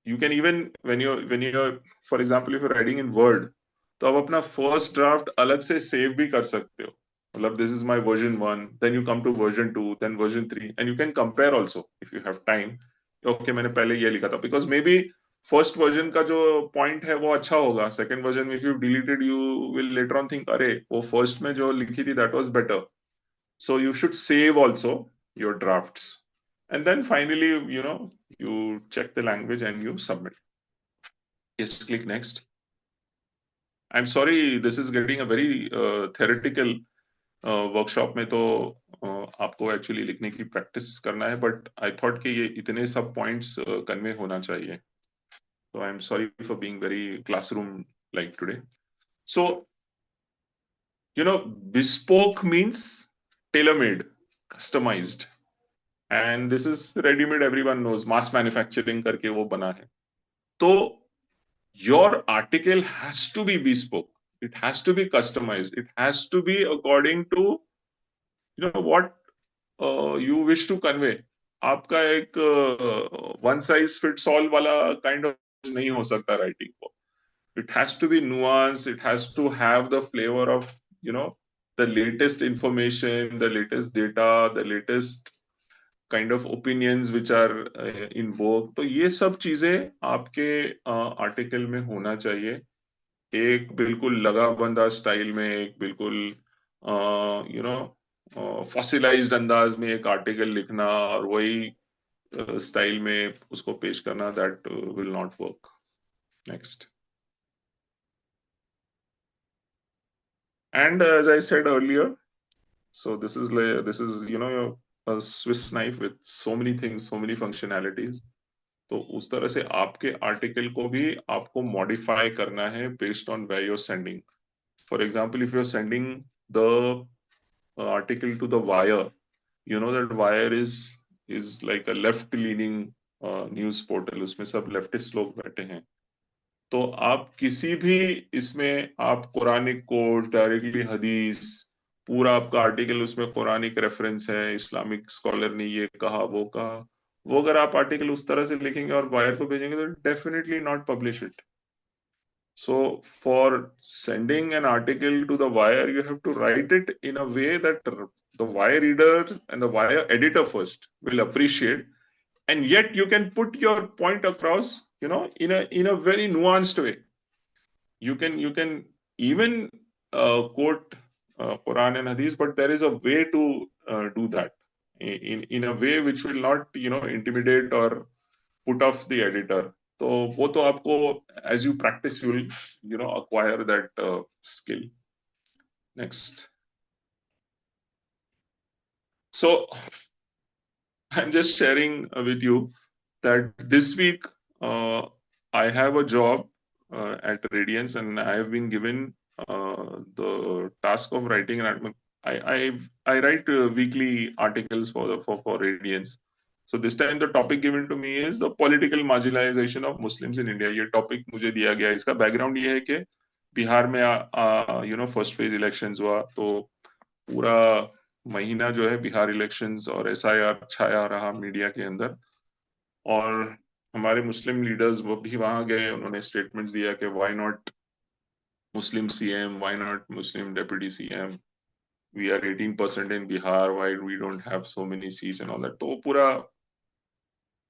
You can even when you're for example if you're writing in Word, तो आप अपना first draft अलग से save भी कर सकते हो. मतलब this is my version 1, then you come to version 2, then version 3, and you can compare also if you have time. Okay, मैंने पहले ये लिखा था, because maybe फर्स्ट वर्जन का जो पॉइंट है वो अच्छा होगा. सेकंड वर्जन में if you deleted you will later on think अरे वो फर्स्ट में जो लिखी थी that was better. So you should save also your drafts, and then finally you check the language and you submit. Yes, click next. I'm sorry this is getting a very theoretical workshop में तो आपको actually लिखने की practice करना है, but I thought कि ये इतने सब पॉइंट्स कन्वे होना चाहिए. So I'm sorry for being very classroom like today. So, bespoke means tailor-made, customized. And this is ready-made, everyone knows, mass manufacturing करके वो बना है. तो your article has to be bespoke. It has to be customized. It has to be according to, what you wish to convey. आपका एक one size fits all वाला kind of नहीं हो सकता writing को. It has to be nuanced. It has to have the flavor of the latest information, the latest data, the latest kind of opinions which are in vogue. तो ये सब चीजें आपके आर्टिकल में होना चाहिए. एक बिल्कुल लगा बंदा स्टाइल में, एक बिल्कुल फॉसिलाइज्ड अंदाज में एक आर्टिकल लिखना और वही स्टाइल में उसको पेश करना, that will not work. Next. And as I said earlier, so this is a Swiss knife with so many things, so many functionalities. तो उस तरह से आपके आर्टिकल को भी आपको मॉडिफाई करना है based on where you're sending. For example, if you're sending the article to the Wire, that Wire is like a left-leaning news portal. उसमें सब leftist लोग बैठे हैं. तो आप किसी भी इसमें आप कुरानिक कोट, डायरेक्टली हदीस, पूरा आपका आर्टिकल उसमें कुरानिक रेफरेंस है, इस्लामिक स्कॉलर ने ये कहा वो कहा, वो अगर आप आर्टिकल उस तरह से लिखेंगे और वायर को भेजेंगे तो definitely not publish it. So for sending an article to the Wire, you have to write it in a way that the Wire reader and the Wire editor first will appreciate, and yet you can put your point across in a very nuanced way. You can even quote Quran and Hadith, but there is a way to do that in a way which will not intimidate or put off the editor. तो वो तो आपको as you practice you will acquire that skill. Next. So I'm just sharing with you that this week I have a job at Radiance, and I have been given the task of writing an I write weekly articles for Radiance. So this time the topic given to me is the political marginalization of Muslims in India. ये topic मुझे दिया गया है. इसका background ये है कि बिहार में फर्स्ट फेज इलेक्शंस हुआ, तो पूरा महीना जो है बिहार इलेक्शंस और SIR छाया रहा मीडिया के अंदर, और हमारे मुस्लिम लीडर्स वो भी वहां गए. उन्होंने स्टेटमेंट्स दिया कि why not Muslim CM, why not Muslim deputy CM. we are 18% in Bihar, why we don't have so many seats and all that. तो पूरा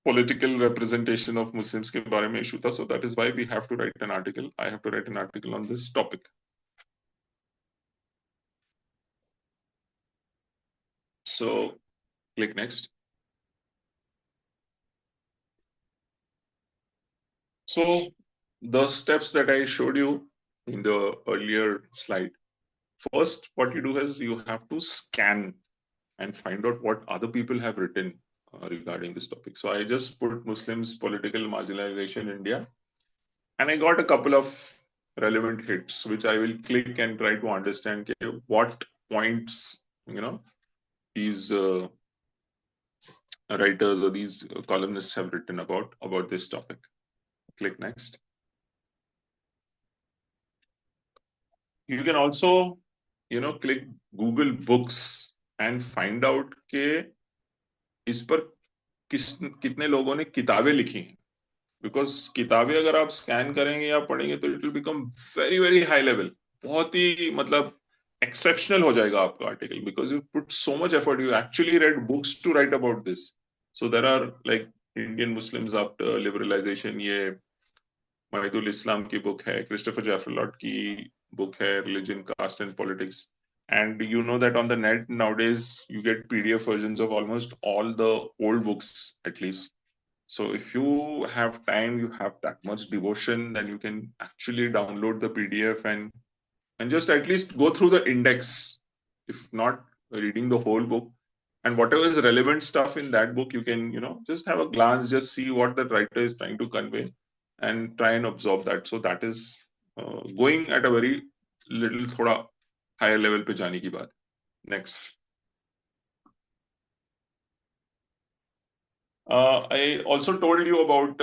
political representation of Muslims के बारे में issue था. So that is why we have to write an article. I have to write an article on this topic. So click next. So the steps that I showed you in the earlier slide. First, what you do is you have to scan and find out what other people have written regarding this topic. So I just put Muslims political marginalization in India, and I got a couple of relevant hits, which I will click and try to understand what points these writers or these columnists have written about this topic. Click next. You can also click Google Books and find out के इस पर कितने लोगों ने किताबें लिखी हैं, because किताबें अगर आप स्कैन करेंगे या पढ़ेंगे तो it will become very very high level, बहुत ही मतलब एक्सेप्शनल हो जाएगा आपका article, because you put so much effort, you actually read books to write about this. So there are like Indian Muslims after liberalization, ये महिदुल इस्लाम की book है, Christophe Jaffrelot की बुक है, religion, caste and politics. And you know that on the net nowadays you get PDF versions of almost all the old books at least. So if you have time, you have that much devotion, then you can actually download the PDF and just at least go through the index, if not reading the whole book. And whatever is relevant stuff in that book, you can just have a glance, just see what the writer is trying to convey and try and absorb that. So that is going at a very little thoda higher level पे जाने की बात. Next. I also told you about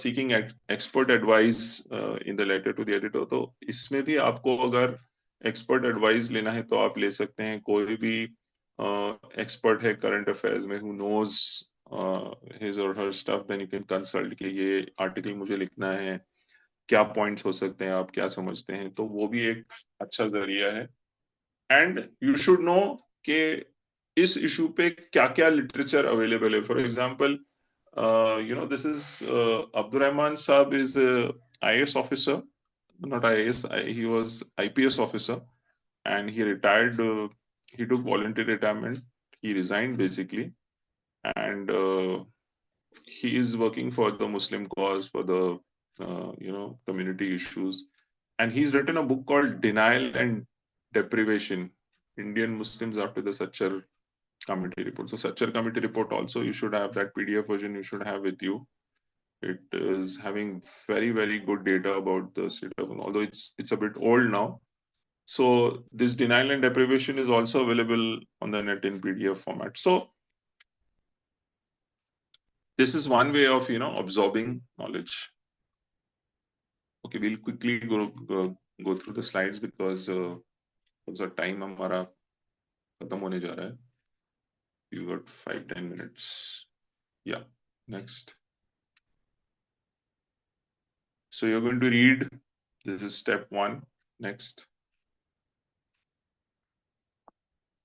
seeking expert advice in the letter to the editor. तो इसमें भी आपको अगर expert advice लेना है तो आप ले सकते हैं. कोई भी expert है current affairs में who knows his or her stuff, then you can consult कि ये article मुझे लिखना है, क्या points हो सकते हैं, आप क्या समझते हैं, तो वो भी एक अच्छा जरिया है. एंड यू शुड नो कि इस इशू पे क्या क्या लिटरेचर अवेलेबल है. For example this is Abdurrahman sahab is IAS officer, not IAS, he was IPS officer, and he retired, he took voluntary retirement, he resigned basically, and he is working for the Muslim cause, for the community issues, and he's written a book called Denial and Deprivation, Indian Muslims after the Sachar Committee report. So Sachar Committee report also, you should have that PDF version, you should have with you. It is having very very good data about the state of, although it's a bit old now. So this Denial and Deprivation is also available on the net in PDF format. So this is one way of absorbing knowledge. Okay, we'll quickly go through the slides because time हमारा खत्म होने जा रहा है. You got 5-10 minutes. Yeah, next. So you're going to read, this is step 1. Next,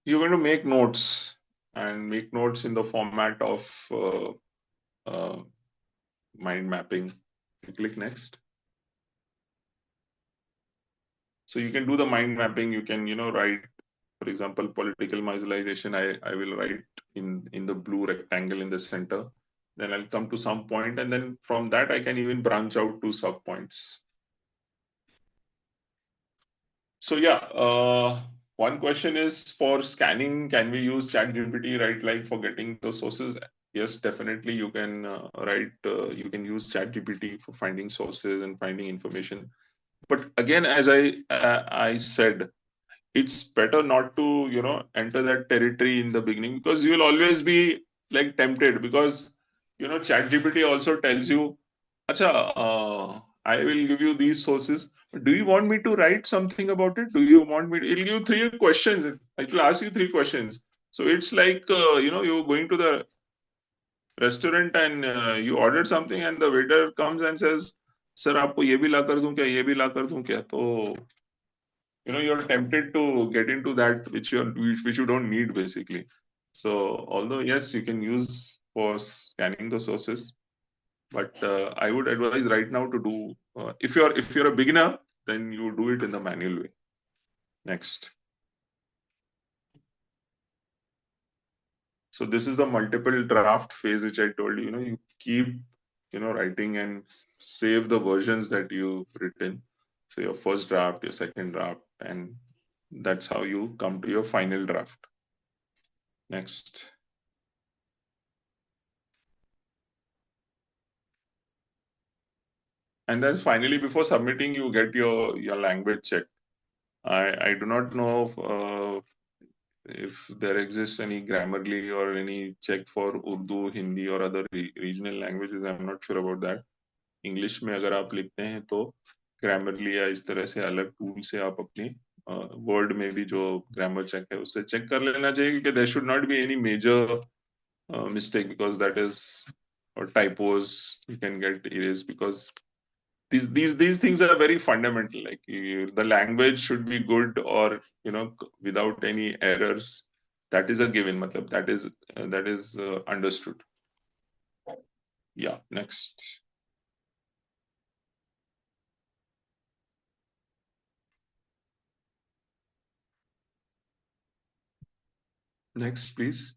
you're going to make notes, and make notes in the format of mind mapping. You click next. So you can do the mind mapping, you can write, for example, political marginalization, I will write in the blue rectangle in the center. Then I'll come to some point, and then from that I can even branch out to sub points. So yeah, one question is, for scanning, can we use ChatGPT, right? Like for getting the sources? Yes, definitely you can you can use ChatGPT for finding sources and finding information. But again, as I said, it's better not to enter that territory in the beginning, because you will always be like tempted, because ChatGPT also tells you, acha, I will give you these sources, do you want me to write something about it? Do you want me to, it'll give you 3 questions, it will ask you 3 questions. So it's like you're going to the restaurant and you ordered something and the waiter comes and says, sir, आपको ये भी ला कर दूं क्या, ये भी ला कर दूं क्या? तो you're tempted to get into that which you don't need basically. So although yes, you can use for scanning the sources, but I would advise right now to do if you're a beginner, then you do it in the manual way. Next. So this is the multiple draft phase which I told you. You keep writing and save the versions that you've written. So your first draft, your second draft, and that's how you come to your final draft. Next. And then finally, before submitting, you get your language check. I do not know if there exists any Grammarly or any check for Urdu, Hindi or other regional languages. I'm not sure about that. English में अगर आप लिखते हैं तो Grammarly या इस तरह से अलग टूल से आप अपनी वर्ड में भी जो ग्रामर चेक है उससे चेक कर लेना चाहिए क्योंकि there should not be any major mistake because that is or typos you can get erased because these things are very fundamental. Like the language should be good or without any errors. That is a given. Matlab, that is understood. Yeah. Next. Next, please.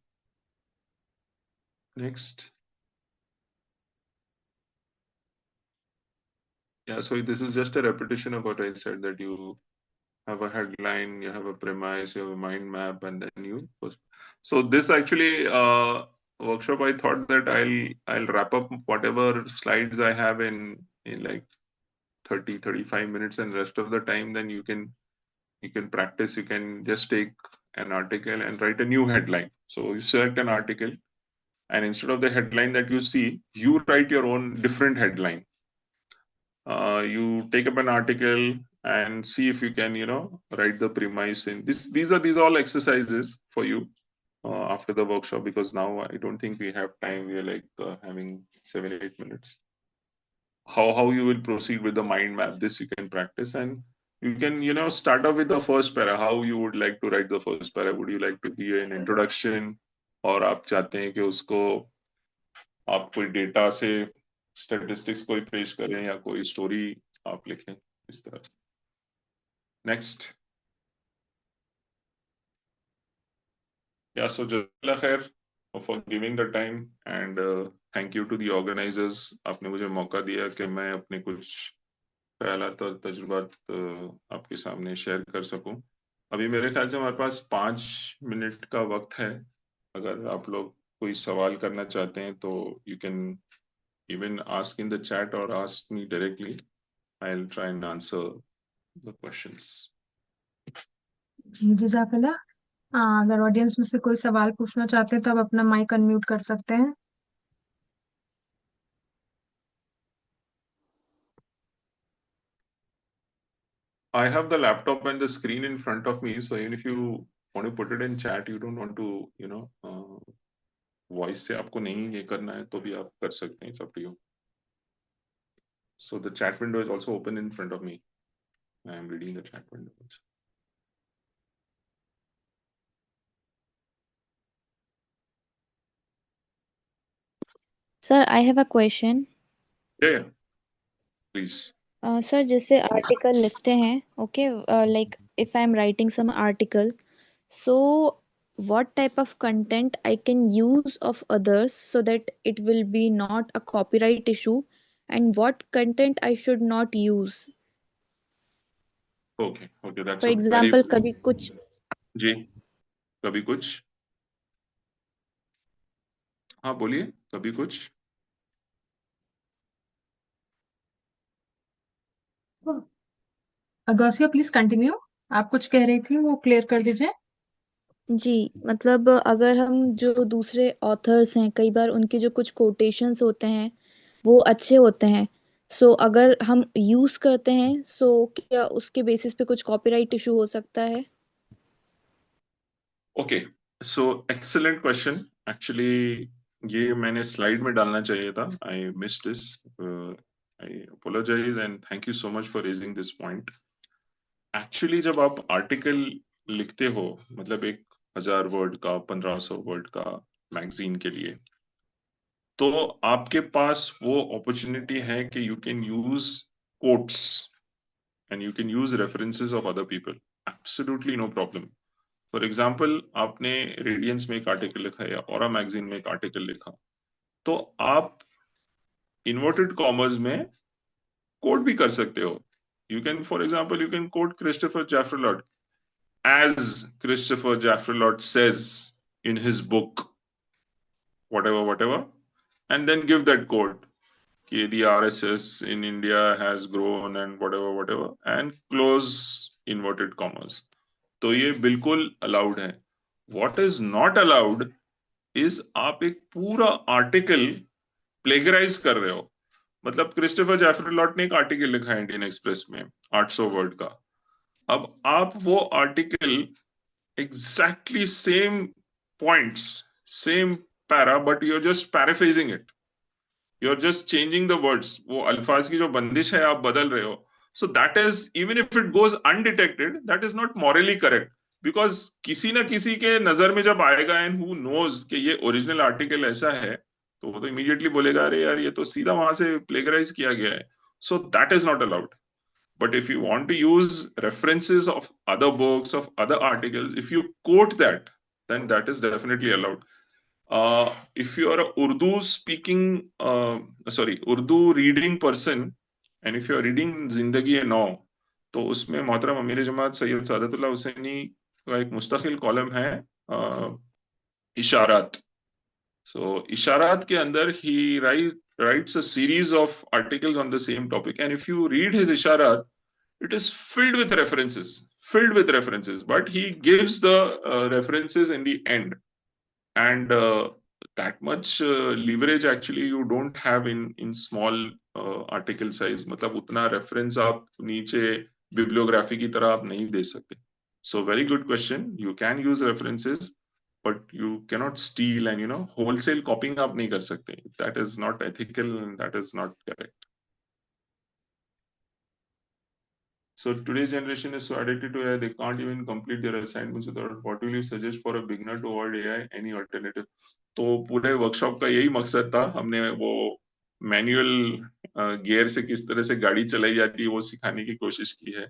Next. Yeah, so this is just a repetition of what I said, that you have a headline, you have a premise, you have a mind map, and then you post. So this actually workshop, I thought that I'll wrap up whatever slides I have in like 30-35 minutes, and rest of the time then you can practice. You can just take an article and write a new headline. So you select an article, and instead of the headline that you see, you write your own different headline. You take up an article and see if you can, write the premise in this. These are all exercises for you after the workshop, because now I don't think we have time. We are like having 7-8 minutes. How you will proceed with the mind map, this you can practice, and you can, start off with the first para. How you would like to write the first para? Would you like to be an introduction, और आप चाहते हैं कि उसको आप कोई data से statistics कोई पेश करें या कोई स्टोरी आप लिखें इस तरह से. Next. Yeah, so Jazakallah khair for giving the time, and thank you to the organizers. आपने मुझे मौका दिया कि मैं अपने कुछ ख्यालात और तजुर्बात आपके सामने शेयर कर सकूं. अभी मेरे ख्याल से हमारे पास 5 मिनट का वक्त है. अगर आप लोग कोई सवाल करना चाहते हैं तो you can even ask in the chat or ask me directly. I'll try and answer the questions. जी जज़ाकल्लाह. अगर ऑडियंस में से कोई सवाल पूछना चाहते हैं तो आप अपना माइक अनम्यूट कर सकते हैं. I have the laptop and the screen in front of me, so even if you want to put it in chat, you don't want to, voice से आपको नहीं ये करना है तो भी आप कर सकते हैं. It's up to you. So the chat window is also open in front of me. I am reading the chat window also. Sir, I have a question. Yeah. Please. Sir, जैसे article लिखते हैं, okay, like if I'm writing some article, so what type of content I can use of others so that it will be not a copyright issue, and what content I should not use? Okay, that's For a very example, कभी कुछ जी कभी कुछ हाँ बोलिए कभी कुछ Gausiya please continue. आप कुछ कह रही थी, वो क्लियर कर दीजिए. जी, मतलब अगर हम जो दूसरे ऑथर्स हैं, कई बार उनके जो कुछ कोटेशंस होते हैं वो अच्छे होते हैं, सो अगर हम यूज करते हैं, सो क्या उसके बेसिस पे कुछ कॉपीराइट इशू हो सकता है? ओके, सो एक्सीलेंट क्वेश्चन. एक्चुअली ये मैंने स्लाइड में डालना चाहिए था. I missed this. I apologize and thank you so much for raising this point. Actually जब आप आर्टिकल लिखते हो, मतलब 1000 वर्ड का, 1500 वर्ड का मैगजीन के लिए, तो आपके पास वो अपॉर्चुनिटी है कि you can use quotes and you can use references of other people, absolutely no problem. For example, आपने रेडियंस में एक आर्टिकल लिखा या ऑरा मैगजीन में एक आर्टिकल लिखा, तो आप इन्वर्टेड कॉमर्स में कोट भी कर सकते हो। You can, for example, you can quote Christopher Jaffrelot as Christopher Jaffrelot says in his book, whatever, and then give that quote, कि the RSS in India has grown and whatever, and close inverted commas. तो ये बिल्कुल allowed है। What is not allowed is आप एक पूरा article plagiarise कर रहे हो। मतलब क्रिस्टोफर जैफ्रलॉट ने एक आर्टिकल लिखा है इंडियन एक्सप्रेस में 800 वर्ड का, अब आप वो article exactly same points, same para, but you're just paraphrasing it. You're just changing the words. वो अल्फाज की जो बंदिश है आप बदल रहे हो. So that is, even if it goes undetected, that is not morally correct. Because किसी ना किसी के नजर में जब आएगा and who knows कि ये ओरिजिनल आर्टिकल ऐसा है, तो वो तो इमीडिएटली बोलेगा अरे यार ये तो सीधा वहां से प्लेगराइज किया गया है. So that is not allowed. But if you want to use references of other books, of other articles, if you quote that, then that is definitely allowed. If you are a Urdu reading person, and if you are reading Zindagi Now, तो उसमें मोहतरम अमीर जमात सैयद सादतुल्लाह हुसैनी का एक मुस्तकिल column है इशारात. So इशारात के अंदर he writes a series of articles on the same topic, and if you read his isharat, it is filled with references, but he gives the references in the end, and that much leverage actually you don't have in small article size. मतलब उतना reference आप नीचे bibliography की तरह आप नहीं दे सकते. So very good question. You can use references, but you cannot steal and wholesale copying आप नहीं कर सकते. That is not ethical and that is not correct. So today's generation is so addicted to AI, they can't even complete their assignments without. What will you suggest for a beginner to avoid AI? Any alternative? तो पूरे workshop का यही मकसद था. हमने वो manual gear से किस तरह से गाड़ी चलाई जाती है वो सिखाने की कोशिश की है.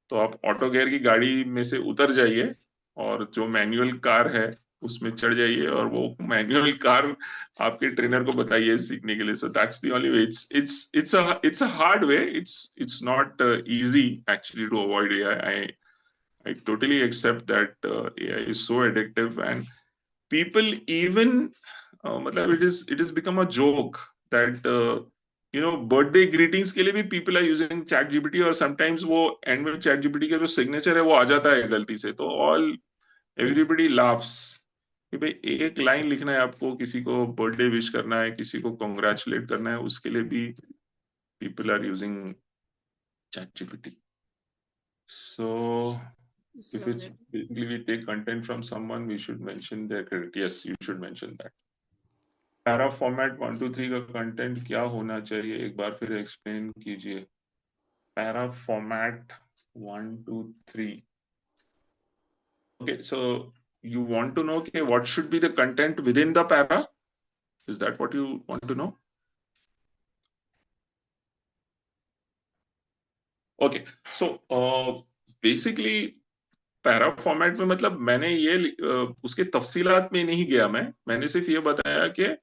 तो आप ऑटो गियर की गाड़ी में से उतर जाइए और जो मैनुअल कार है उसमें चढ़ जाइए और वो मैनुअल कार आपके ट्रेनर को बताइए सीखने के लिए. So that's the only way. It's a hard way. It's not easy actually to avoid AI. I totally accept that AI is so addictive, and people even मतलब it has become a joke that birthday greetings के लिए भी people are using chat GPT, और sometimes वो end में chat GPT का जो signature है वो आ जाता है गलती से, तो एवरीबडी लाफ्स कि भाई एक लाइन लिखना है आपको, किसी को बर्थडे विश करना है, किसी को कॉन्ग्रेचुलेट करना है, उसके लिए भी people are using chat GPT. So if it's basically we take content from someone, we should mention their credit. Yes, you should mention that. Para format 1 2 3 का कंटेंट क्या होना चाहिए, एक बार फिर एक्सप्लेन कीजिए. Para format 1 2 3. Okay, so you want to know what should be the content within the para? Is that what you want to know? Okay, so basically para format में मतलब मैंने ये उसके तफसीलात में नहीं गया. मैंने सिर्फ ये बताया कि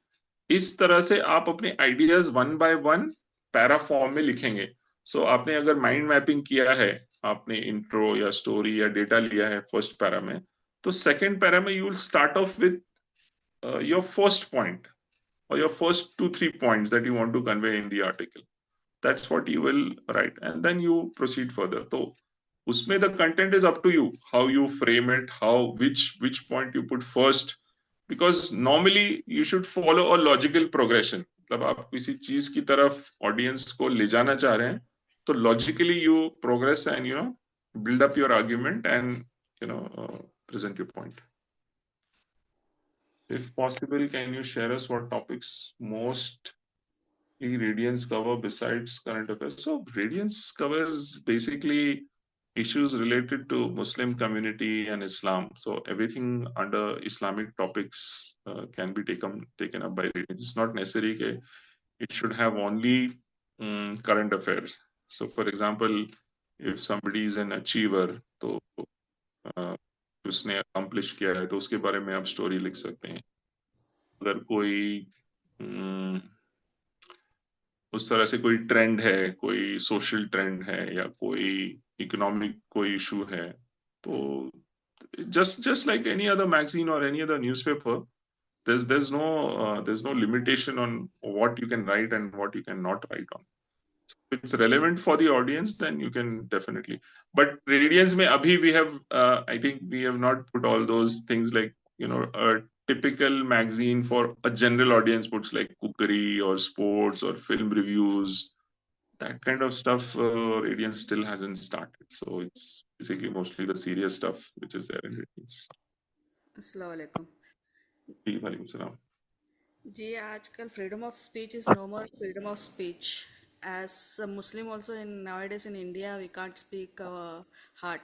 इस तरह से आप अपने आइडियाज 1 बाय 1 पैरा फॉर्म में लिखेंगे. सो आपने अगर माइंड मैपिंग किया है, आपने इंट्रो या स्टोरी या डेटा लिया है फर्स्ट पैरा में, तो सेकंड पैरा में you will start of with your first point or your first 2-3 points that you want to convey in the article. That's what you will write, and then you proceed further. So usme the content is up to you, how you frame it, which point you put first, because normally you should follow a logical progression. मतलब आप किसी चीज की तरफ audience को ले जाना चाह रहे हैं, तो logically you progress and build up your argument and present your point. If possible, can you share us what topics most Radiance cover besides current affairs? So Radiance covers basically issues related to Muslim community and Islam. So everything under Islamic topics can be taken up by reading. It's not necessary that it should have only current affairs. So for example, if somebody is an achiever, तो उसने accomplish किया है तो उसके बारे में आप story लिख सकते हैं. अगर कोई उस तरह से कोई ट्रेंड है, कोई सोशल ट्रेंड है या कोई इकोनॉमिक कोई इशू है, तो just like any other magazine or any other newspaper, there's no limitation on what you can write and what you cannot write on. If it's relevant for the audience, then you can definitely. But Radiance में अभी we have I think we have not put all those things like a typical magazine for a general audience puts like cookery or sports or film reviews. That kind of stuff Radiance still hasn't started. So it's basically mostly the serious stuff which is there in Radiance. अस्सलाम वालेकुम जी वालेकुम सलाम. जी आजकल freedom of speech is no more freedom of speech. As a Muslim also nowadays in India we can't speak our heart,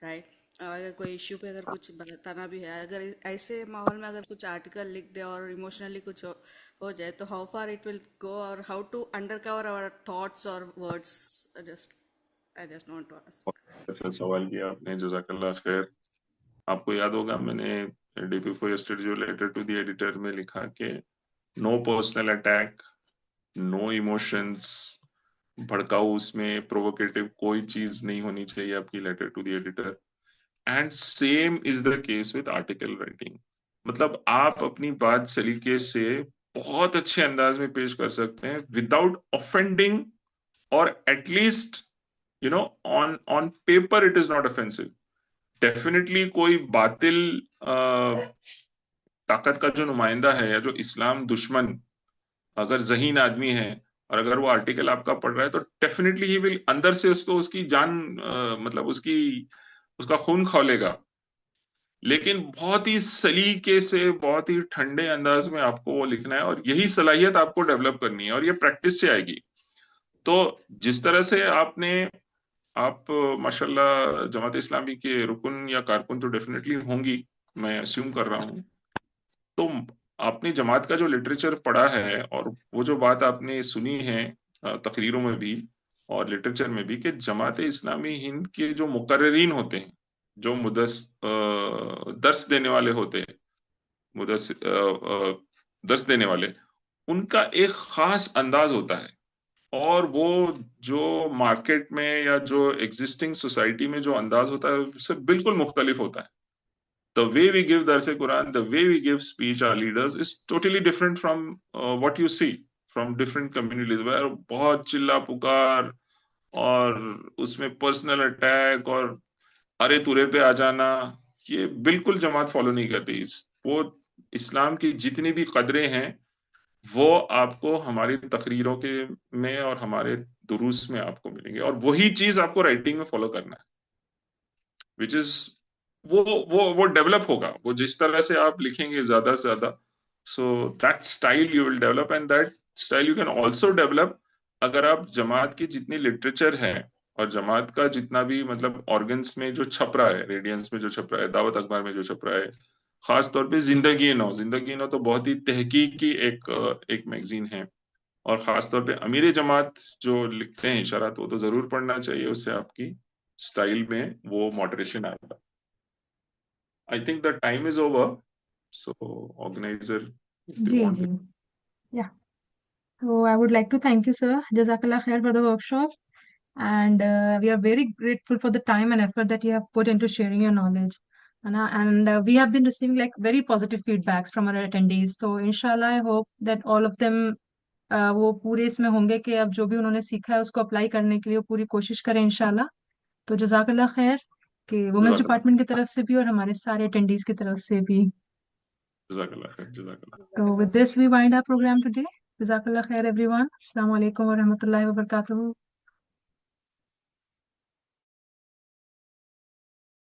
right? अगर कोई issue पे अगर कुछ बताना भी है, अगर ऐसे माहौल में अगर कुछ आर्टिकल लिख दे और इमोशनली कुछ हो जाए तो how far it will go और how to undercover our thoughts और words. I just want to ask. अच्छा सवाल किया आपने, जज़ाकल्लाह खैर. आपको याद होगा मैंने डे बिफोर यस्टरडे जो लेटर टू द एडिटर में लिखा कि no personal attack, no emotions, भड़काऊ उसमें प्रोवोकेटिव कोई चीज नहीं होनी चाहिए आपकी letter to the editor. And same is the case with article writing. मतलब आप अपनी बात सलीके से बहुत अच्छे अंदाज में पेश कर सकते हैं विदाउट ऑफेंडिंग, और at least on paper it is not offensive. Definitely कोई बातिल ताकत का जो नुमाइंदा है या जो इस्लाम दुश्मन अगर ज़हीन आदमी है और अगर वो आर्टिकल आपका पढ़ रहा है तो डेफिनेटली ही विल अंदर से उसको उसकी जान मतलब उसका खून खौलेगा. लेकिन बहुत ही सलीके से बहुत ही ठंडे अंदाज में आपको वो लिखना है और यही सलाहियत आपको डेवलप करनी है और ये प्रैक्टिस से आएगी. तो जिस तरह से आप माशाल्लाह जमात इस्लामी के रुकन या कारकुन तो डेफिनेटली होंगी, मैं अस्यूम कर रहा हूँ. तो आपने जमात का जो लिटरेचर पढ़ा है और वो जो बात आपने सुनी है तकरीरों में भी और लिटरेचर में भी कि जमात इस्लामी हिंद के जो मुकर्रिरीन होते हैं, जो दर्स देने वाले होते हैं, दर्स देने वाले, उनका एक खास अंदाज होता है और वो जो मार्केट में या जो एग्जिस्टिंग सोसाइटी में जो अंदाज होता है उससे बिल्कुल मुख्तलिफ होता है. The way we give Darse Quran, the way we give speech our leaders is totally different from what you see from different communities where बहुत चिल्ला पुकार और उसमें पर्सनल अटैक और अरे तुरे पे आ जाना, ये बिल्कुल जमात फॉलो नहीं करती. वो इस्लाम की जितनी भी कदरें हैं वो आपको हमारी तकरीरों के में और हमारे दुरूस में आपको मिलेंगे और वही चीज आपको राइटिंग में फॉलो करना है, विच इज वो डेवलप होगा. वो जिस तरह से आप लिखेंगे ज्यादा से ज्यादा, so that style you will develop and that style you can also develop अगर आप जमात की जितनी लिटरेचर है और जमात का जितना भी मतलब ऑर्गन्स में जो छप रहा है, रेडियंस में जो छप रहा है, दावत अखबार में जो छप रहा है, खास तौर पे जिंदगी नो तो बहुत ही तहकीक की एक मैगजीन है और खास तौर पे अमीर जमात जो लिखते हैं इशारात, वो तो जरूर पढ़ना चाहिए. उससे आपकी स्टाइल में वो मॉडरेशन आएगा. I think the time is over, so organizer ji. Yeah. So I would like to thank you, sir. Jazakallah khair for the workshop. And we are very grateful for the time and effort that you have put into sharing your knowledge. And we have been receiving like very positive feedbacks from our attendees. So inshallah, I hope that all of them वो पूरे इसमें होंगे कि अब जो भी उन्होंने सीखा है उसको अप्लाई करने के लिए वो पूरी कोशिश करें इंशाल्लाह. तो जज़ाकल्लाह खैर कि वुमेन्स डिपार्टमेंट की तरफ से भी और हमारे सारे अटेंडीज की तरफ से भी. So with this we wind our program today. Jazakallah khair everyone. Assalamu alaikum wa rahmatullahi wa barakatuh.